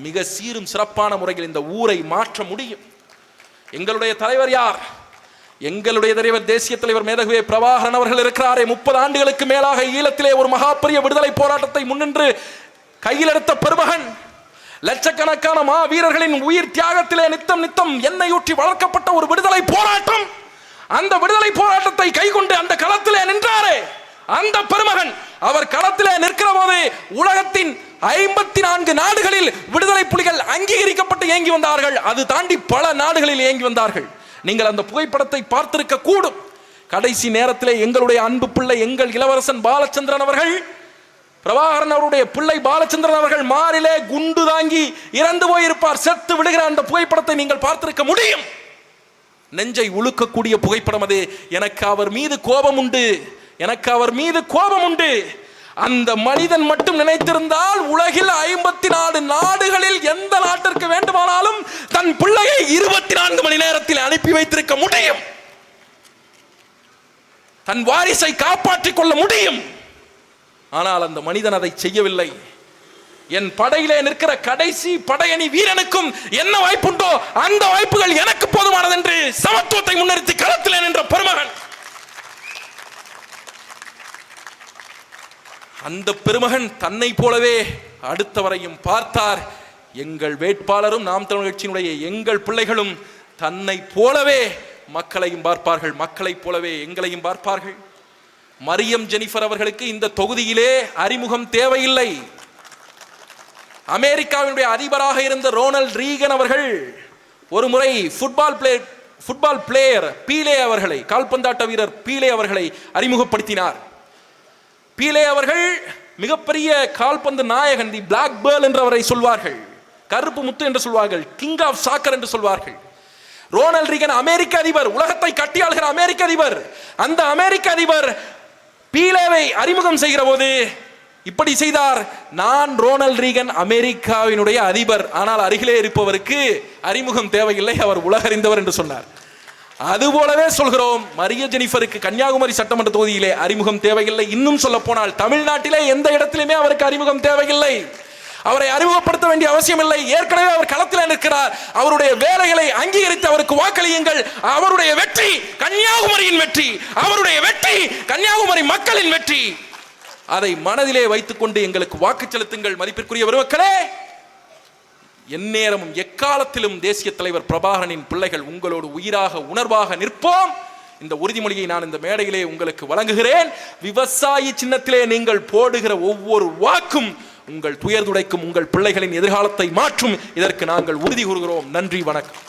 மிக சீரும் சிறப்பான முறையில் இந்த ஊரை மாற்ற முடியும். எங்களுடைய தலைவர் யார்? எங்களுடைய தலைவர் தேசிய தலைவர் மேதகுவே பிரபாகரன் அவர்கள் இருக்கிறாரே. 30 ஆண்டுகளுக்கு மேலாக ஈழத்திலே ஒரு மகாபெரிய விடுதலை போராட்டத்தை முன்னின்று கையில் எடுத்த பெருமகன். லட்சக்கணக்கான மா வீரர்களின் உயிர் தியாகத்திலே நித்தம் எண்ணெய் ஊற்றி வளர்க்கப்பட்ட ஒரு விடுதலை போராட்டம். அந்த விடுதலை போராட்டத்தை கைகொண்டு அந்த களத்திலே நின்றாரே அந்த பெருமகன். அவர் களத்திலே நிற்கிற போது உலகத்தின் 54 நாடுகளில் விடுதலை புலிகள் அங்கீகரிக்கப்பட்டு இயங்கி வந்தார்கள். அது தாண்டி பல நாடுகளில் இயங்கி வந்தார்கள். நீங்கள் அந்த புகைப்படத்தை பார்த்திருக்க கூடும். கடைசி நேரத்திலே எங்களுடைய அன்பு பிள்ளை, எங்கள் இளவரசன் பாலச்சந்திரன் அவர்கள், பிரபாகரன் அவருடைய பிள்ளை பாலச்சந்திரன் அவர்கள் மாறிலே குண்டு தாங்கி இறந்து போயிருப்பார். செத்து விடுகிற அந்த புகைப்படத்தை நீங்கள் பார்த்திருக்க முடியும். நெஞ்சை உழுக்கக்கூடிய புகைப்படம் அது. எனக்கு அவர் மீது கோபம் உண்டு. அந்த மனிதன் மட்டும் நினைத்திருந்தால் உலகில் 54 நாடுகளில் எந்த நாட்டிற்கு வேண்டுமானாலும் தன் பிள்ளையை 24 மணி நேரத்தில் அனுப்பி வைத்திருக்க முடியும். தன் வாரிசை காப்பாற்றிக் கொள்ள முடியும். ஆனால் அந்த மனிதன் அதை செய்யவில்லை. என் படையிலே நிற்கிற கடைசி படையணி வீரனுக்கும் என்ன வாய்ப்புண்டோ அந்த வாய்ப்புகள் எனக்கு போதுமானது என்று சமத்துவத்தை முன்னிறுத்தி களத்திலே நின்ற பெருமகன். அந்த பெருமகன் தன்னை போலவே அடுத்தவரையும் பார்த்தார். எங்கள் வேட்பாளரும் நாம் தமிழர் கட்சியினுடைய எங்கள் பிள்ளைகளும் தன்னை போலவே மக்களையும் பார்ப்பார்கள், மக்களைப் போலவே எங்களையும் பார்ப்பார்கள். மரியம் ஜெனிஃபர் அவர்களுக்கு இந்த தொகுதியிலே அறிமுகம் தேவையில்லை. அமெரிக்காவினுடைய அதிபராக இருந்த ரோனால்ட் ரீகன் அவர்கள் ஒரு முறை ஃபுட்பால் பிளேயர் பீலே அவர்களை, கால்பந்தாட்ட வீரர் பீலே அவர்களை அறிமுகப்படுத்தினார். பீலே அவர்கள் மிகப்பெரிய கால்பந்து நாயகன், தி பிளாக் பேர்ல் என்று அவரை சொல்வார்கள், கருப்பு முத்து என்று சொல்வார்கள், கிங் ஆஃப் சாக்கர் என்று சொல்வார்கள். ரோனால்ட் ரீகன் அமெரிக்க அதிபர், உலகத்தை கட்டியாளுகிற அமெரிக்க அதிபர். அந்த அமெரிக்க அதிபர் பீலேவை அறிமுகம் செய்கிற போது இப்படி செய்தார். நான் ரோனால்ட் ரீகன் அமெரிக்காவினுடைய அதிபர், ஆனால் அருகிலே இருப்பவருக்கு அறிமுகம் தேவையில்லை, அவர் உலகறிந்தவர் என்று சொன்னார். அதுபோலவே சொல்கிறோம், மரிய ஜெனிஃபருக்கு கன்னியாகுமரி சட்டமன்ற தொகுதியிலே அறிமுகம் தேவையில்லை. இன்னும் சொல்ல போனால் தமிழ்நாட்டிலே எந்த இடத்திலுமே அவருக்கு அறிமுகம் தேவையில்லை. அவரை அறிமுகப்படுத்த வேண்டிய அவசியம் இல்லை. ஏற்கனவே அவர் களத்தில் நிற்கிறார். அவருடைய வேலைகளை அங்கீகரித்து அவருக்கு வாக்களியுங்கள். அவருடைய வெற்றி கன்னியாகுமரியின் வெற்றி, அவருடைய வெற்றி கன்னியாகுமரி மக்களின் வெற்றி. அதை மனதிலே வைத்துக்கொண்டு எங்களுக்கு வாக்கு செலுத்துங்கள். மதிப்பிற்குரிய பெருமக்களே, எந்நேரமும் எக்காலத்திலும் தேசிய தலைவர் பிரபாகரனின் பிள்ளைகள் உங்களோடு உயிராக உணர்வாக நிற்போம். இந்த உறுதிமொழியை நான் இந்த மேடையிலே உங்களுக்கு வழங்குகிறேன். விவசாயி சின்னத்திலே நீங்கள் போடுகிற ஒவ்வொரு வாக்கும் உங்கள் துயர் துடைக்கும், உங்கள் பிள்ளைகளின் எதிர்காலத்தை மாற்றும். இதற்கு நாங்கள் உறுதி கூறுகிறோம். நன்றி, வணக்கம்.